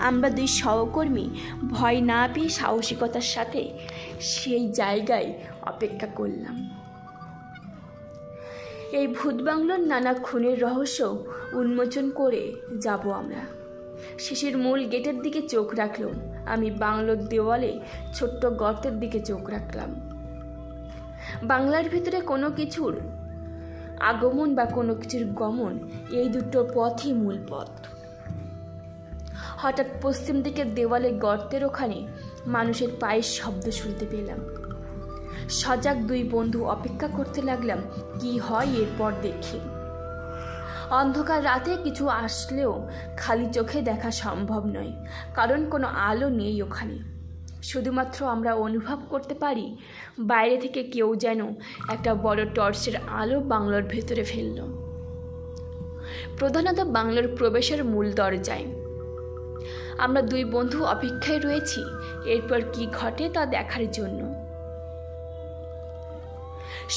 A: আমরা দুই সহকর্মী ভয় না পেয়ে সাহসিকতার সাথে সেই জায়গায় অপেক্ষা করলাম। এই ভূত বাংলোর নানা খুনের রহস্য উন্মোচন করে যাব আমরা। শিশির মূল গেটের দিকে চোখ রাখল। আমি বাংলোর দেওয়ালে ছোট্ট গর্তের দিকে চোখ রাখলাম। বাংলার ভিতরে কোনো কিছুর আগমন বা কোনো কিছুর গমন, এই দুটো পথই মূল পথ। হঠাৎ পশ্চিম দিকের দেওয়ালে গর্তের ওখানে মানুষের পায়ের শব্দ শুনতে পেলাম। সজাগ দুই বন্ধু অপেক্ষা করতে লাগলাম কি হয় এরপর দেখি। অন্ধকার রাতে কিছু আসলেও খালি চোখে দেখা সম্ভব নয়, কারণ কোনো আলো নেই ওখানে। শুধুমাত্র আমরা অনুভব করতে পারি বাইরে থেকে কেউ যেন একটা বড় টর্চের আলো বাংলোর ভেতরে ফেলল, প্রধানত বাংলোর প্রবেশের মূল দরজায়। আমরা দুই বন্ধু অপেক্ষায় রয়েছি এরপর কি ঘটে তা দেখার জন্য।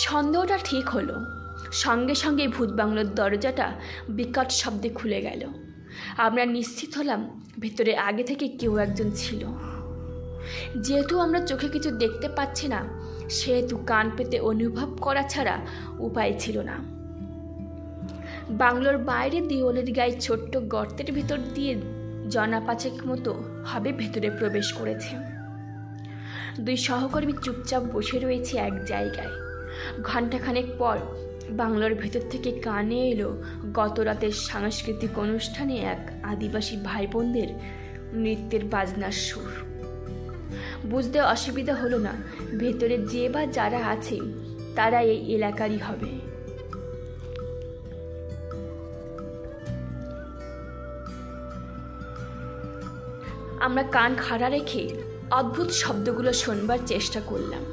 A: সন্দেহটা ঠিক হলো। সঙ্গে সঙ্গে ভূত বাংলোর দরজাটা বিকট শব্দে খুলে গেল। আমরা নিশ্চিত হলাম ভেতরে আগে থেকে কেউ একজন ছিল। যেহেতু আমরা চোখে কিছু দেখতে পাচ্ছি না, সেহেতু কান পেতে অনুভব করা ছাড়া উপায় ছিল না। বাংলোর বাইরে দেওয়ালের গায়ে ছোট্ট গর্তের ভিতর দিয়ে জনা পাঁচেক মতো হবে ভেতরে প্রবেশ করেছে। দুই সহকর্মী চুপচাপ বসে রয়েছে এক জায়গায়। ঘণ্টাখানেক পর বাংলার ভেতর থেকে কানে এলো গত রাতের সাংস্কৃতিক অনুষ্ঠানে এক আদিবাসী ভাই বোনদের নৃত্যের বাজনার সুর। বুঝতে অসুবিধা হলো না ভেতরে যে বা যারা আছে তারা এই এলাকারই হবে। আমরা কান খাড়া রেখে অদ্ভুত শব্দগুলো শুনবার চেষ্টা করলাম।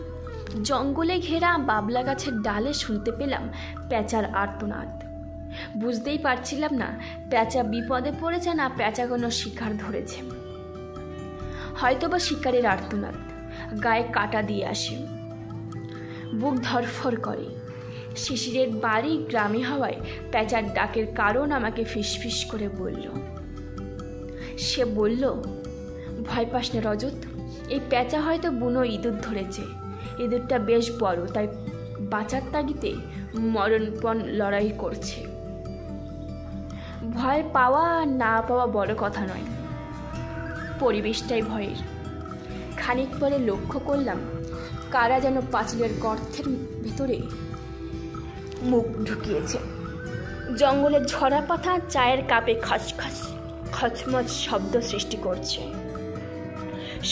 A: জঙ্গলে ঘেরা বাবলা গাছের ডালে শুনতে পেলাম প্যাঁচার আর্তনাদ। বুঝতেই পারছিলাম না প্যাঁচা বিপদে পড়েছে না প্যাঁচা কোনো শিকার ধরেছে। হয়তোবা শিকারের আর্তনাদ, গায়ে কাটা দিয়ে আসে, বুক ধরফর করে। শিশিরের বাড়ি গ্রামে হওয়ায় প্যাঁচার ডাকের কারণ আমাকে ফিসফিস করে বলল। সে বলল, ভয় পাস না রজত, এই প্যাঁচা হয়তো বুনো ইঁদুর ধরেছে। ইঁদুরটা বেশ বড়, তাই বাঁচার তাগিদে মরণপণ লড়াই করছে। ভয় পাওয়া আর না পাওয়া বড় কথা নয়, পরিবেশটাই ভয়ের। খানিক পরে লক্ষ্য করলাম কারা যেন পাঁচিলের গর্তের ভেতরে মুখ ঢুকিয়েছে। জঙ্গলের ঝরা পাতা চায়ের কাপে খচখচ খচমচ শব্দ সৃষ্টি করছে।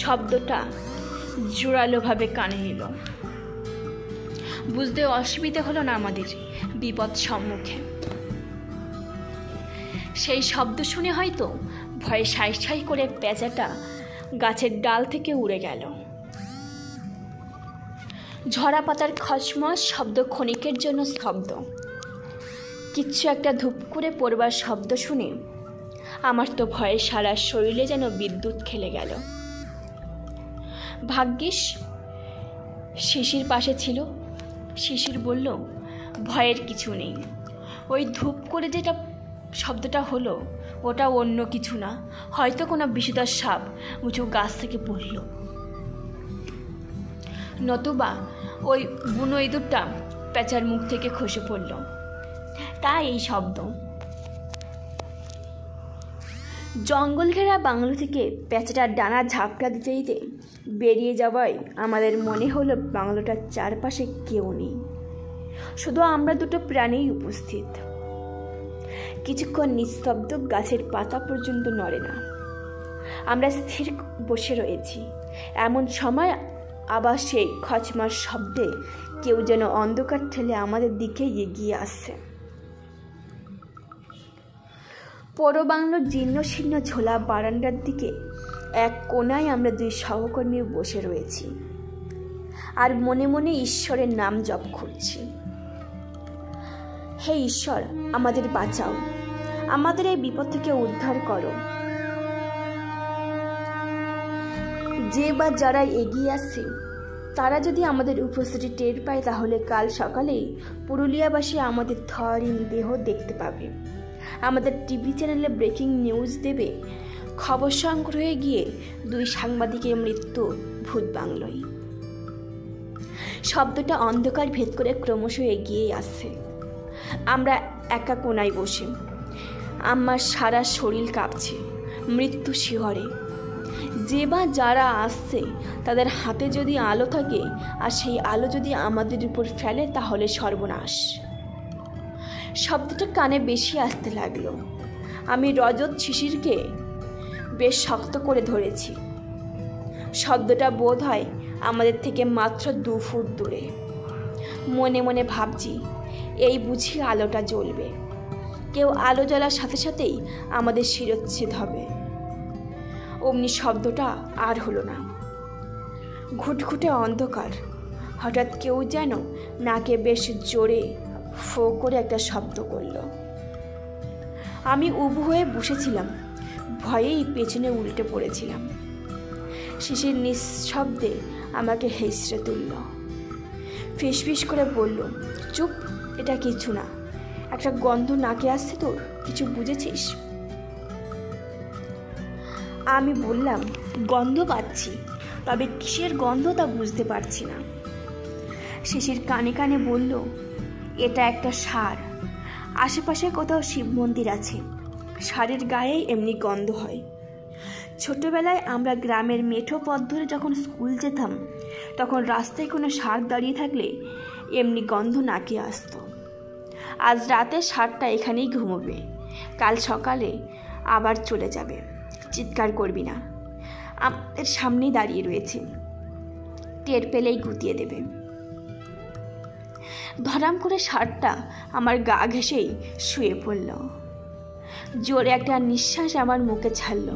A: শব্দটা জোরালোভাবে কানে এলো। বুঝতে অসুবিধা হলো না আমাদের বিপদ সম্মুখে। সেই শব্দ শুনে হয়তো ভয়ে সাই সাই করে প্যাঁচাটা গাছের ডাল থেকে উড়ে গেল। ঝরা পাতার খচমচ শব্দ ক্ষণিকের জন্য স্তব্ধ। কিচ্ছু একটা ধূপ করে পড়বার শব্দ শুনে আমার তো ভয়ে সারা শরীরে যেন বিদ্যুৎ খেলে গেল। ভাগ্যিস শিশির পাশে ছিল। শিশির বলল, ভয়ের কিছু নেই, ওই ধূপ করে যেটা শব্দটা হলো ওটা অন্য কিছু না, হয়তো কোনো বিষধর সাপ উঁচু গাছ থেকে পড়ল, নতুবা ওই বুনো ইঁদুরটা প্যাঁচার মুখ থেকে খসে পড়ল, তাই এই শব্দ। জঙ্গল ঘেরা বাংলো থেকে প্যাঁচাটার ডানা ঝাপটা দিতে দিতে বেরিয়ে যাওয়ায় আমাদের মনে হলো বাংলোটার চারপাশে কেউ নেই, শুধু আমরা দুটো প্রাণীই উপস্থিত। কিছুক্ষণ নিস্তব্ধ, গাছের পাতা পর্যন্ত নড়ে না। আমরা স্থির বসে রয়েছি। এমন সময় আবার সেই খচমার শব্দে কেউ যেন অন্ধকার ঠেলে আমাদের দিকে এগিয়ে আসছে। পোড়ো বাংলোর জীর্ণ শীর্ণ ঝোলা বারান্দার দিকে এক কোনায় আমরা দুই সহকর্মী বসে রয়েছি আর মনে মনে ঈশ্বরের নাম জপ করছি। হে ঈশ্বর, আমাদের বাঁচাও, আমাদের এই বিপদ থেকে উদ্ধার করো। যে বা যারা এগিয়ে আসছে তারা যদি আমাদের উপস্থিতি টের পায় তাহলে কাল সকালেই পুরুলিয়াবাসী আমাদের ধরহীন দেহ দেখতে পাবে। আমাদের টিভি চ্যানেলে ব্রেকিং নিউজ দেবে, খবর সংগ্রহে গিয়ে দুই সাংবাদিকের মৃত্যু ভূত বাংলোয়। শব্দটা অন্ধকার ভেদ করে ক্রমশ এগিয়ে আসছে। আমরা একা কোনায় বসে, আমার সারা শরীর কাঁপছে, মৃত্যু শিহরে। যে বা যারা আসছে তাদের হাতে যদি আলো থাকে আর সেই আলো যদি আমাদের উপর ফেলে তাহলে সর্বনাশ। শব্দটা কানে বেশি আসতে লাগলো। আমি রজত শিশিরকে বেশ শক্ত করে ধরেছি। শব্দটা বোধ হয় আমাদের থেকে মাত্র 2 ফুট দূরে। মনে মনে ভাবছি, এই বুঝি আলোটা জ্বলবে। কেউ আলো জ্বলার সাথে সাথেই আমাদের শিরচ্ছেদ হবে। অমনি শব্দটা আর হলো না। ঘুটঘুটে অন্ধকার। হঠাৎ কেউ যেন নাকে বেশ জোরে ফো করে একটা শব্দ করল। আমি উবু হয়ে বসেছিলাম, ভয়েই পেছনে উল্টে পড়েছিলাম। শিশির নিঃশব্দে আমাকে হেসড়ে তুলল, ফিসফিস করে বলল, চুপ, এটা কিছু না, একটা গন্ধ নাকে আসছে তোর, কিছু বুঝেছিস? আমি বললাম, গন্ধ পাচ্ছি, তবে কিসের গন্ধ তা বুঝতে পারছি না। শিশির কানে কানে বলল, এটা একটা ষাঁড়। আশেপাশে কোথাও শিব মন্দির আছে, ষাঁড়ের গায়েই এমনি গন্ধ হয়। ছোটবেলায় আমরা গ্রামের মেঠো পথ ধরে যখন স্কুল যেতাম তখন রাস্তায় কোনো ষাঁড় দাঁড়িয়ে থাকলে এমনি গন্ধ নাকে আসতো। আজ রাতে ষাঁড়টা এখানেই ঘুমোবে, কাল সকালে আবার চলে যাবে। চিৎকার করবি না, আমাদের সামনেই দাঁড়িয়ে রয়েছে, টের পেলেই গুটিয়ে দেবে। ধরাম করে ষাঁড়টা আমার গা ঘেঁষেই শুয়ে পড়ল। জোরে একটা নিঃশ্বাস আমার মুখে ছাড়ল।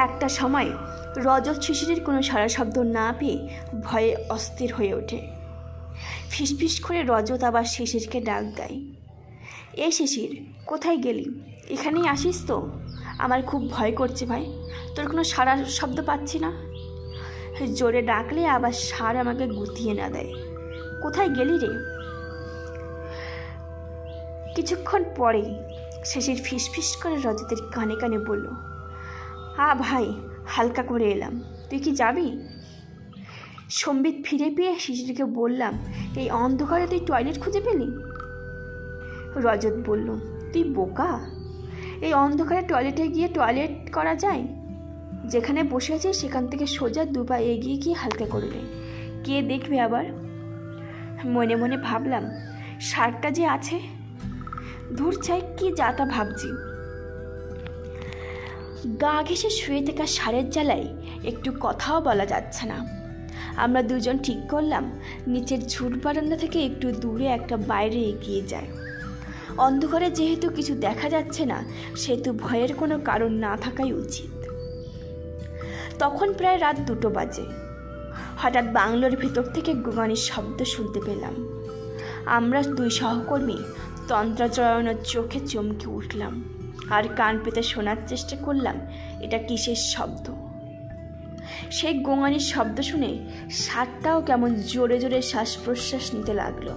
A: একটা সময় রজত শিশিরের কোনো সারা শব্দ না পেয়ে ভয়ে অস্থির হয়ে ওঠে। ফিসফিস করে রজত আবার শিশিরকে ডাক দেয়, এ শিশির, কোথায় গেলি? এখানেই আসিস তো? আমার খুব ভয় করছে ভাই, তোর কোনো সারা শব্দ পাচ্ছি না। জোরে ডাকলে আবার ষাঁড় আমাকে গুটিয়ে না দেয়। কোথায় গেলি রে? কিছুক্ষণ পরেই শিশির ফিসফিস করে রজতের কানে কানে বলল, ভাই, হালকা করে এলাম, তুই কি যাবি? সম্বিত ফিরে পেয়ে শিশিরকে বললাম, এই অন্ধকারে তুই টয়লেট খুঁজে পেলি? রজত বলল, তুই বোকা, এই অন্ধকারে টয়লেটে গিয়ে টয়লেট করা যায়? যেখানে বসে আছিস সেখান থেকে সোজা দুপা এগিয়ে গিয়ে হালকা করলে কে দেখবে আবার? মনে মনে ভাবলাম, ষাঁড়টা যে আছে, দূর চাই কি যাতা ভাবছি। গা ঘেঁষে শুয়ে থাকা ষাঁড়ের জ্বালায় একটু কথাও বলা যাচ্ছে না। আমরা দুজন ঠিক করলাম নিচের ঝুট বারান্দা থেকে একটু দূরে একটা বাইরে এগিয়ে যায়। অন্ধকারে যেহেতু কিছু দেখা যাচ্ছে না, সেহেতু ভয়ের কোনো কারণ না থাকাই উচিত। তখন প্রায় রাত 2টো বাজে। হঠাৎ বাংলোর ভেতর থেকে গোঙানির শব্দ শুনতে পেলাম। আমরা 2 সহকর্মী তন্ত্রাচরণের চোখে চমকে উঠলাম আর কান পেতে শোনার চেষ্টা করলাম এটা কিসের শব্দ। সেই গোঙানির শব্দ শুনে ষাঁড়টাও কেমন জোরে জোরে শ্বাস প্রশ্বাস নিতে লাগলো,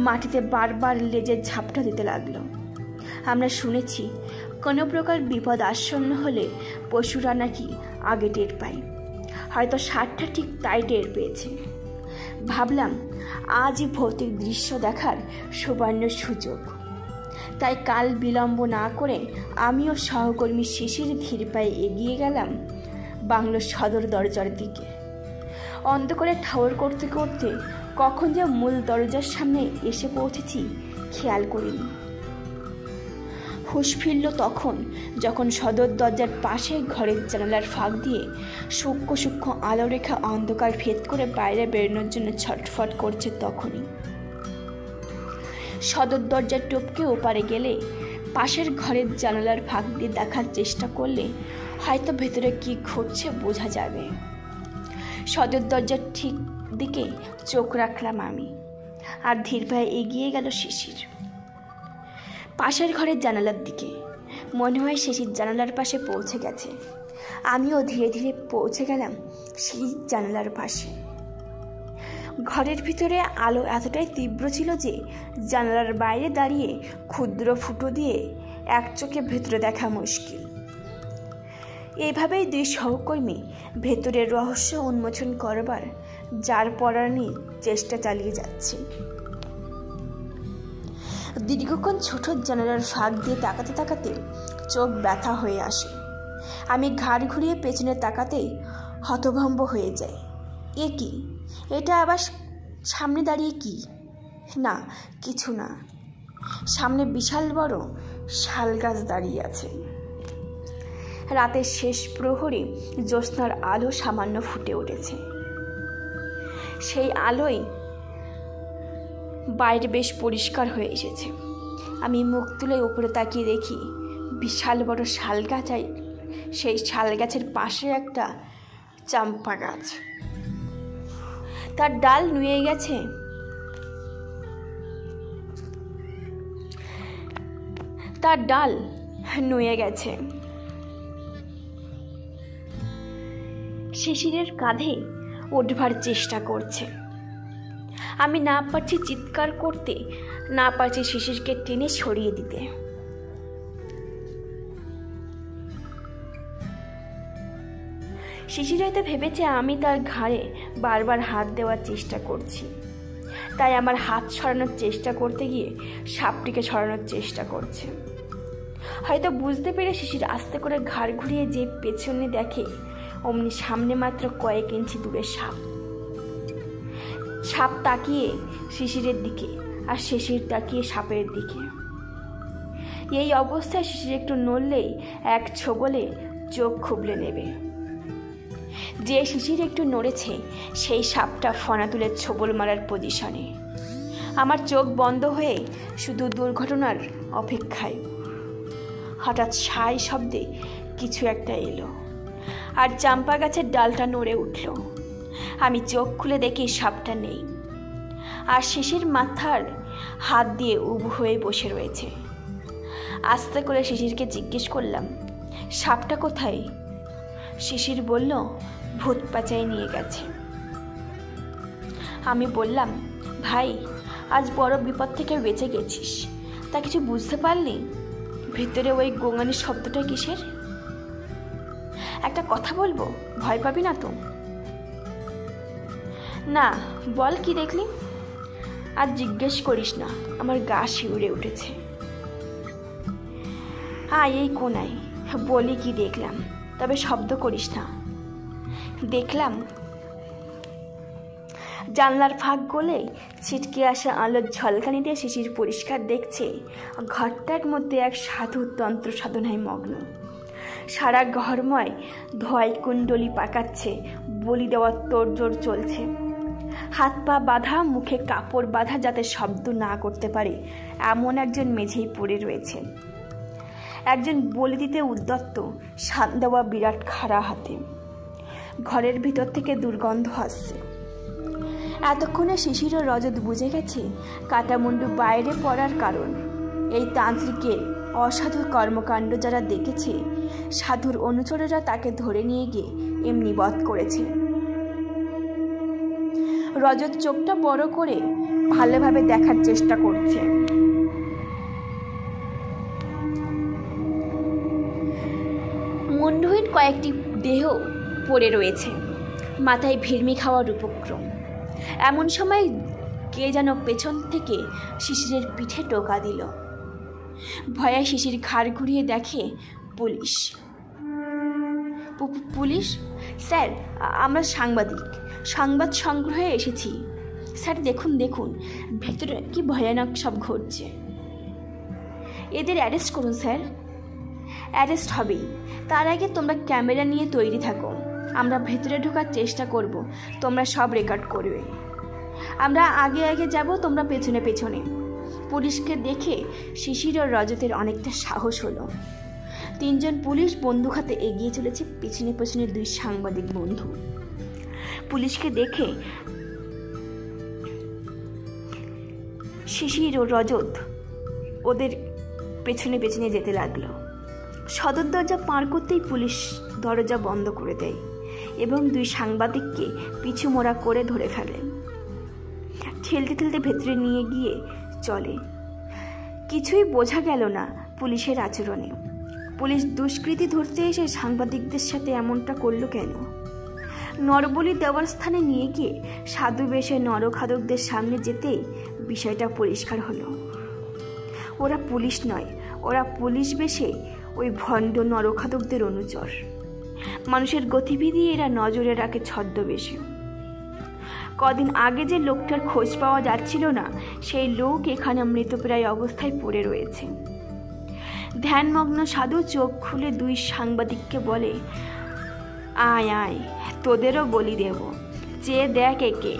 A: মাটিতে বারবার লেজের ঝাপটা দিতে লাগলো। আমরা শুনেছি কোনো প্রকার বিপদ আসন্ন হলে পশুরা নাকি আগে টের পায়। হয়তো ষাঁড়টা ঠিক তাই টের পেয়েছে। ভাবলাম আজই ভৌতিক দৃশ্য দেখার সুবর্ণ সুযোগ। তাই কাল বিলম্ব না করে আমিও সহকর্মী শিশির ধীর পায়ে এগিয়ে গেলাম বাংলোর সদর দরজার দিকে। অন্ধকারে ঠাউর করতে করতে কখন যে মূল দরজার সামনে এসে পৌঁছেছি খেয়াল করিনি। হুঁশ ফিরল তখন, যখন সদর দরজার পাশে ঘরের জানালার ফাঁক দিয়ে সূক্ষ্ম সূক্ষ্ম আলো রেখা অন্ধকার ভেদ করে বাইরে বেরোনোর জন্য ছটফট করছে। তখনই সদর দরজার টপকে ওপারে গেলে পাশের ঘরের জানালার ফাঁক দিয়ে দেখার চেষ্টা করলে হয়তো ভেতরে কি ঘটছে বোঝা যাবে। সদর দরজার ঠিক দিকে চোখ রাখলাম আমি, আর ধীর পায়ে এগিয়ে গেল শিশির পাশের ঘরের জানালার দিকে। মনে হয় শিশির জানালার পাশে পৌঁছে গেছে। আমিও ধীরে ধীরে পৌঁছে গেলাম সেই জানালার পাশে। ঘরের ভিতরে আলো এতটাই তীব্র ছিল যে জানালার বাইরে দাঁড়িয়ে ক্ষুদ্র ফুটো দিয়ে এক চোখে ভেতরে দেখা মুশকিল। এইভাবেই 2 সহকর্মী ভেতরের রহস্য উন্মোচন করবার যার পড়ানি চেষ্টা চালিয়ে যাচ্ছে। দীর্ঘক্ষণ ছোট জানালার ফাঁক দিয়ে তাকাতে তাকাতে চোখ ব্যথা হয়ে আসে। আমি ঘাড় ঘুরিয়ে পেছনে তাকাতেই হতভম্ব হয়ে যাই। এ কি? এটা আবার সামনে দাঁড়িয়ে কি? না, কিছু না। সামনে বিশাল বড় শাল গাছ দাঁড়িয়ে আছে। রাতের শেষ প্রহরে জ্যোৎস্নার আলো সামান্য ফুটে উঠেছে। সেই আলোয় বাইরে বেশ পরিষ্কার হয়ে এসেছে। আমি মুখ তুলে উপরে তাকিয়ে দেখি বিশাল বড় শাল গাছ। সেই শাল গাছের পাশে একটা চাম্পা গাছ। তার ডাল নুয়ে গেছে। শিশিরের কাঁধে উঠবার চেষ্টা করছে। আমি না পারছি চিৎকার করতে, না পারছি শিশিরকে টেনে সরিয়ে দিতে। শিশির হয়তো ভেবেছে আমি তার ঘাড়ে বারবার হাত দেওয়ার চেষ্টা করছি, তাই আমার হাত সরানোর চেষ্টা করতে গিয়ে সাপটিকে সরানোর চেষ্টা করছে। হয়তো বুঝতে পেরে শিশির আস্তে করে ঘাড় ঘুরিয়ে যে পেছনে দেখে, অমনি সামনে মাত্র কয়েক ইঞ্চি দূরে সাপ তাকিয়ে শিশিরের দিকে আর শিশির তাকিয়ে সাপের দিকে। এই অবস্থায় শিশির একটু নড়লেই এক ছোবলে চোখ খুবলে নেবে। যে শিশির একটু নড়েছে সেই সাপটা ফনা তুলে ছোবল মারার পজিশনে। আমার চোখ বন্ধ হয়ে শুধু দুর্ঘটনার অপেক্ষায়। হঠাৎ সাই শব্দে কিছু একটা এলো আর চাম্পা গাছের ডালটা নড়ে উঠল। আমি চোখ খুলে দেখি সাপটা নেই, আর শিশির মাথার হাত দিয়ে উবু হয়ে বসে রয়েছে। আস্তে করে শিশিরকে জিজ্ঞেস করলাম, সাপটা কোথায়? শিশির বলল, ভূত পাচায় নিয়ে গেছে। আমি বললাম, ভাই আজ বড় বিপদ থেকে বেঁচে গেছিস, তা কিছু বুঝতে পারলি? ভেতরে ওই গোঙানির শব্দটা কিসের? একটা কথা বলবো, ভয় পাবি না তো? না, বল কি দেখলি? আর জিজ্ঞেস করিস না, আমার গা শিউরে উঠেছে। এই কোনায় বলি কি দেখলাম, তবে শব্দ করিস না। দেখলাম জানলার ফাঁক গলে ছিটকে আসা আলোর ঝলকানিতে শিশির পরিষ্কার দেখছে ঘরটার মধ্যে এক সাধু তন্ত্র সাধনায় মগ্ন। সারা ঘরময় ধোঁয়ায় কুণ্ডলি পাকাচ্ছে, বলি দেওয়ার তোড়জোড় চলছে। হাত পা বাঁধা, মুখে কাপড় বাঁধা, যাতে শব্দ না করতে পারে এমন একজন মেঝেই পড়ে রয়েছে। একজন বলি দিতে উদ্যত্ত, শান দেওয়া বিরাট খাড়া হাতে। ঘরের ভিতর থেকে দুর্গন্ধ আসছে। এতক্ষণে শিশির ও রজত বুঝে গেছে কাটামুন্ডু বাইরে পড়ার কারণ। এই তান্ত্রিকের অসাধু কর্মকাণ্ড যারা দেখেছে, সাধুর অনুচরেরা তাকে ধরে নিয়ে গিয়ে এমনি বধ করেছে। রজত চোখটা বড় করে ভালোভাবে দেখার চেষ্টা করছে। মুন্ডহীন কয়েকটি দেহ পড়ে রয়েছে, মাথায় ভিড়মি খাওয়ার উপক্রম। এমন সময় কে যেন পেছন থেকে শিশিরের পিঠে টোকা দিল। ভয়ে শিশির ঘাড় ঘুরিয়ে দেখে পুলিশ। পুলিশ? স্যার, আমরা সাংবাদিক, সংবাদ সংগ্রহে এসেছি। স্যার দেখুন দেখুন, ভেতরে কি ভয়ানক সব ঘটছে। এদের অ্যারেস্ট করুন স্যার। অ্যারেস্ট হবেই, তার আগে তোমরা ক্যামেরা নিয়ে তৈরি থাকো। আমরা ভেতরে ঢোকার চেষ্টা করব, তোমরা সব রেকর্ড করবে। আমরা আগে আগে যাব, তোমরা পেছনে পেছনে। পুলিশকে দেখে শিশির ও রজতের অনেকটা সাহস হলো। তিনজন পুলিশ বন্দুক হাতে এগিয়ে চলেছে, পেছনে পেছনে দুই সাংবাদিক বন্ধু। পুলিশকে দেখে শিশির ও রজত ওদের পেছনে পেছনে যেতে লাগলো। সদর দরজা পার করতেই পুলিশ দরজা বন্ধ করে দেয় এবং দুই সাংবাদিককে পিছু মোড়া করে ধরে ফেলে। ঠেলতে ঠেলতে ভেতরে নিয়ে গিয়ে চলে। কিছুই বোঝা গেল না পুলিশের আচরণে। পুলিশ দুষ্কৃতী ধরতে এসে সাংবাদিকদের সাথে এমনটা করলো কেন? নরবলি দেওয়ার স্থানে নিয়ে গিয়ে সাধু বেশে নরখাদকদের সামনে যেতেই বিষয়টা পরিষ্কার হলো। ওরা পুলিশ নয়, ওরা পুলিশ বেশে ওই ভণ্ড নরখাদকদের অনুচর। মানুষের গতিবিধি এরা নজরে রাখে ছদ্মবেশে। কদিন আগে যে লোকটার খোঁজ পাওয়া যাচ্ছিল না, সেই লোক এখানে মৃতপ্রায় অবস্থায় পড়ে রয়েছে। ধ্যানমগ্ন সাধু চোখ খুলে দুই সাংবাদিককে বলে, আয় আয়, তোদেরও বলি দেব, চেয়ে দেখ একে,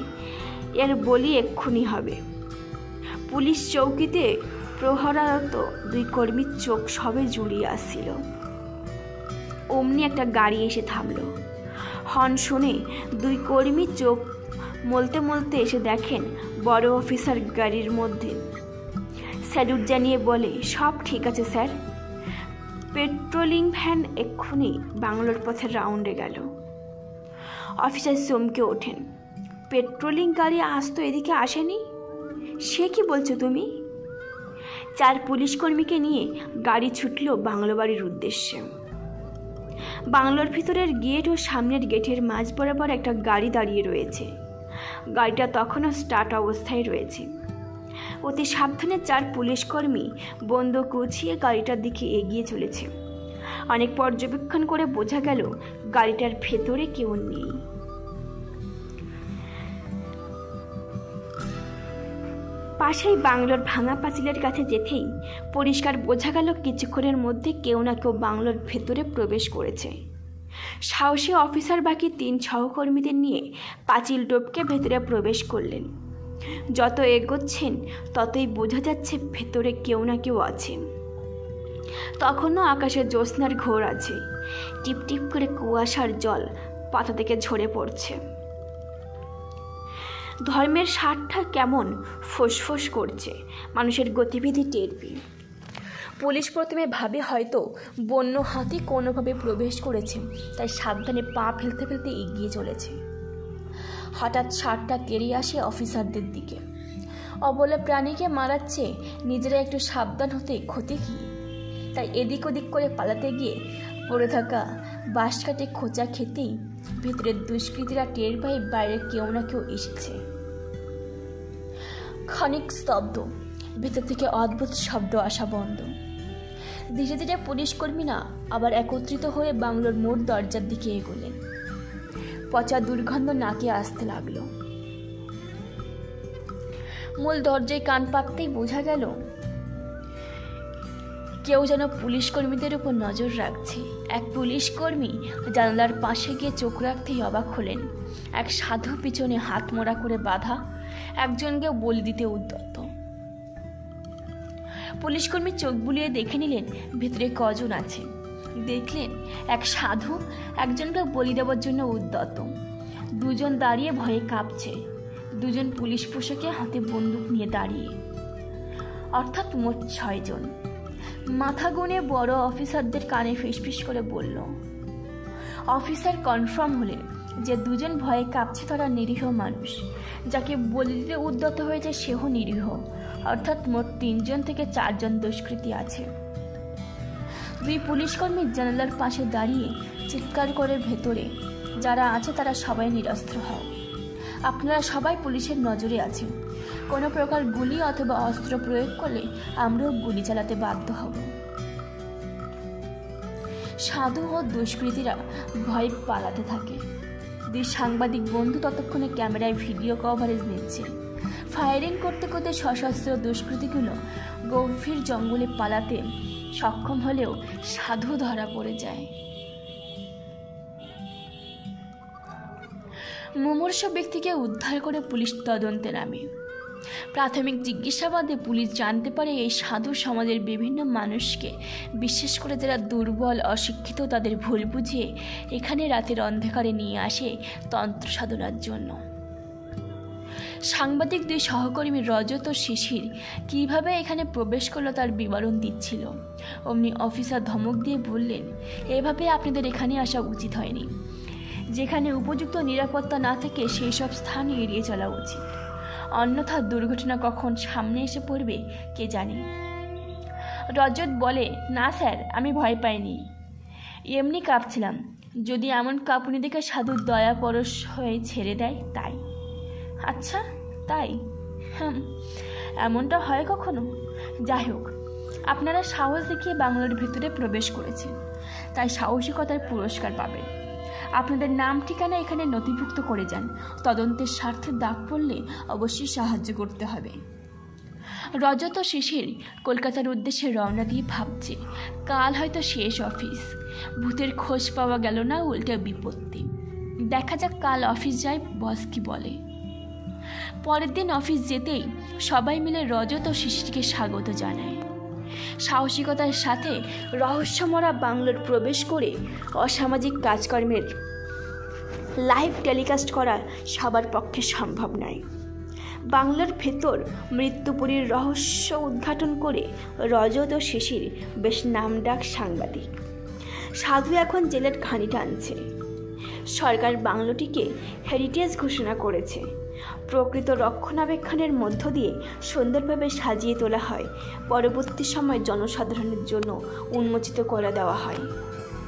A: এর বলি এক্ষুনি হবে। পুলিশ চৌকিতে প্রহরারত দুই কর্মীর চোখ সবে জুড়িয়ে আসছিল। অমনি একটা গাড়ি এসে থামলো। হর্ন শুনে দুই কর্মী চোখ মলতে মলতে এসে দেখেন বড় অফিসার গাড়ির মধ্যে। স্যালুট জানিয়ে বলে, সব ঠিক আছে স্যার। পেট্রোলিং ভ্যান এক্ষুনি বাংলোর পথে রাউন্ডে গেল। অফিসার চমকে ওঠেন। পেট্রোলিং গাড়ি আজ তো এদিকে আসেনি। সে কি বলছো তুমি? চার পুলিশ কর্মীকে নিয়ে গাড়ি ছুটল বাংলো বাড়ির উদ্দেশ্যে। বাংলোর ভিতরের গেট ও সামনের গেটের মাঝ বরাবর একটা গাড়ি দাঁড়িয়ে রয়েছে। গাড়িটা তখনও স্টার্ট অবস্থায় রয়েছে। অতি সাবধানে চার পুলিশ কর্মী বন্দুক উঁচিয়ে গাড়িটার দিকে এগিয়ে চলেছে। অনেক পর্যবেক্ষণ করে বোঝা গেল গাড়িটার ভেতরে কেউ নেই। পাশেই বাংলোর ভাঙা পাঁচিলের কাছে যেতেই পরিষ্কার বোঝা গেল কিছুক্ষণের মধ্যে কেউ না কেউ বাংলোর ভেতরে প্রবেশ করেছে। সাহসী অফিসার বাকি 3 সহকর্মীদের নিয়ে পাঁচিল টপকে ভেতরে প্রবেশ করলেন। যত এগোচ্ছেন ততই বোঝা যাচ্ছে ভেতরে কেউ না কেউ আছে। তখনও আকাশে জ্যোৎস্নার ঘোর আছে, টিপটিপ করে কুয়াশার জল পাতা থেকে ঝরে পড়ছে। ধর্মের ষাটটা কেমন ফোঁস করছে, মানুষের গতিবিধি টের পেয়ে। পুলিশ প্রথমে ভাবে হয়তো বন্য হাতি কোনোভাবে প্রবেশ করেছে, তাই সাবধানে পা ফেলতে ফেলতে এগিয়ে চলেছে। হঠাৎ ষাটটা তেড়ে আসে অফিসারদের দিকে। অবলা প্রাণীকে মারাচ্ছে, নিজেরা একটু সাবধান হতে ক্ষতি কি? তাই এদিক ওদিক করে পালাতে গিয়ে পড়ে থাকা বাঁশ কাটে খোঁচা খেতেই ভেতরের দুষ্কৃতীরা টের পায় বাইরে কেউ না কেউ এসেছে। ক্ষণিক স্তব্ধ, ভেতর থেকে অদ্ভুত শব্দ আসা বন্ধ। ধীরে ধীরে পুলিশ কর্মীরা আবার একত্রিত হয়ে বাংলোর মোড় দরজার দিকে এগোলেন। পচা দুর্গন্ধ নাকে আসতে লাগলো। মূল দরজায় কান পাততেই বোঝা গেল কেউ যেন পুলিশ কর্মীদের উপর নজর রাখছে। এক পুলিশ কর্মী জানালার পাশে গিয়ে চোখ রাখতেই অবাক হলেন। এক সাধু পিছনে হাত মোড়া করে বাঁধা, একজনকে বলি দিতে উদ্যত। পুলিশ কর্মী চোখ বুলিয়ে দেখে নিলেন ভেতরে কজন আছে। দেখলেন এক সাধু একজনকে বলি দেওয়ার জন্য উদ্যত। 2 জন দাঁড়িয়ে ভয়ে কাঁপছে, 2 জন পুলিশ পোশাকে হাতে বন্দুক নিয়ে দাঁড়িয়ে, অর্থাৎ মোট 6 জন। মাথা গুনে বড় অফিসারদের কানে ফিসফিস করে বলল। অফিসার কনফার্ম হলেন যে 2 জন ভয়ে কাঁপছে তারা নিরীহ মানুষ, যাকে বলি দিতে উদ্যত হয়েছে সেও নিরীহ, অর্থাৎ মোট 3 জন থেকে 4 জন দুষ্কৃতী আছে। 2 পুলিশকর্মী জানালার পাশে দাঁড়িয়ে চিৎকার করে, ভেতরে যারা আছে তারা সবাই নিরস্ত্র হও, আপনারা সবাই পুলিশের নজরে আছেন। কোনো প্রকার গুলি অথবা অস্ত্র প্রয়োগ করলে আমরাও গুলি চালাতে বাধ্য হব। সাধু ও দুষ্কৃতীরা ভয় পালাতে থাকে। 2 সাংবাদিক বন্ধু ততক্ষণে ক্যামেরায় ভিডিও কভারেজ নিচ্ছে। ফায়ারিং করতে করতে সশস্ত্র দুষ্কৃতীগুলো গভীর জঙ্গলে পালাতে সক্ষম হলেও সাধু ধরা পড়ে যায়। মুমূর্ষু ব্যক্তিকে উদ্ধার করে পুলিশ তদন্তে নামে। প্রাথমিক জিজ্ঞাসাবাদে পুলিশ জানতে পারে এই সাধু সমাজের বিভিন্ন মানুষকে, বিশেষ করে যারা দুর্বল অশিক্ষিত, তাদের ভুল বুঝিয়ে এখানে রাতের অন্ধকারে নিয়ে আসে তন্ত্র সাধনার জন্য। সাংবাদিক 2 সহকর্মী রজত ও শিশির কিভাবে এখানে প্রবেশ করলো তার বিবরণ দিচ্ছিল। অমনি অফিসার ধমক দিয়ে বললেন, এভাবে আপনাদের এখানে আসা উচিত হয়নি। যেখানে উপযুক্ত নিরাপত্তা না থাকে সেই সব স্থান এড়িয়ে চলা উচিত, অন্যথা দুর্ঘটনা কখন সামনে এসে পড়বে কে জানে। রজত বলে, না স্যার, আমি ভয় পাইনি, এমনি কাঁপছিলাম। যদি এমন কাঁপুনি দেখে সাধু দয়া পরশ হয়ে ছেড়ে দেয় তাই। আচ্ছা তাই? এমনটা হয় কখনো? যাই হোক, আপনারা সাহস দেখিয়ে বাংলার ভিতরে প্রবেশ করেছেন, তাই সাহসিকতার পুরস্কার পাবেন। আপনাদের নাম ঠিকানা এখানে নথিভুক্ত করে যান। তদন্তের স্বার্থে দাগ পড়লে অবশ্যই সাহায্য করতে হবে। রজত ও শিশির কলকাতার উদ্দেশ্যে রওনা দিয়ে ভাবছে, কাল হয়তো শেষ অফিস। ভূতের খোঁজ পাওয়া গেল না, উল্টে বিপত্তি। দেখা যাক কাল অফিস যায় বস কি বলে। পরের দিন অফিস যেতেই সবাই মিলে রজত ও শিশিরকে স্বাগত জানায়। সাহসিকতার সাথে রহস্যমরা বাংলোর প্রবেশ করে অসামাজিক কাজকর্মের লাইভ টেলিকাস্ট করা সবার পক্ষে সম্ভব নয়। বাংলার ভেতর মৃত্যুপুরীর রহস্য উদ্ঘাটন করে রজত ও শিশির বেশ নামডাক সাংবাদিক। সাধু এখন জেলের ঘানি টানছে। সরকার বাংলোটিকে হেরিটেজ ঘোষণা করেছে। প্রকৃত রক্ষণাবেক্ষণের মধ্য দিয়ে সুন্দরভাবে সাজিয়ে তোলা হয়, পরবর্তী সময় জনসাধারণের জন্য উন্মোচিত করে দেওয়া হয়।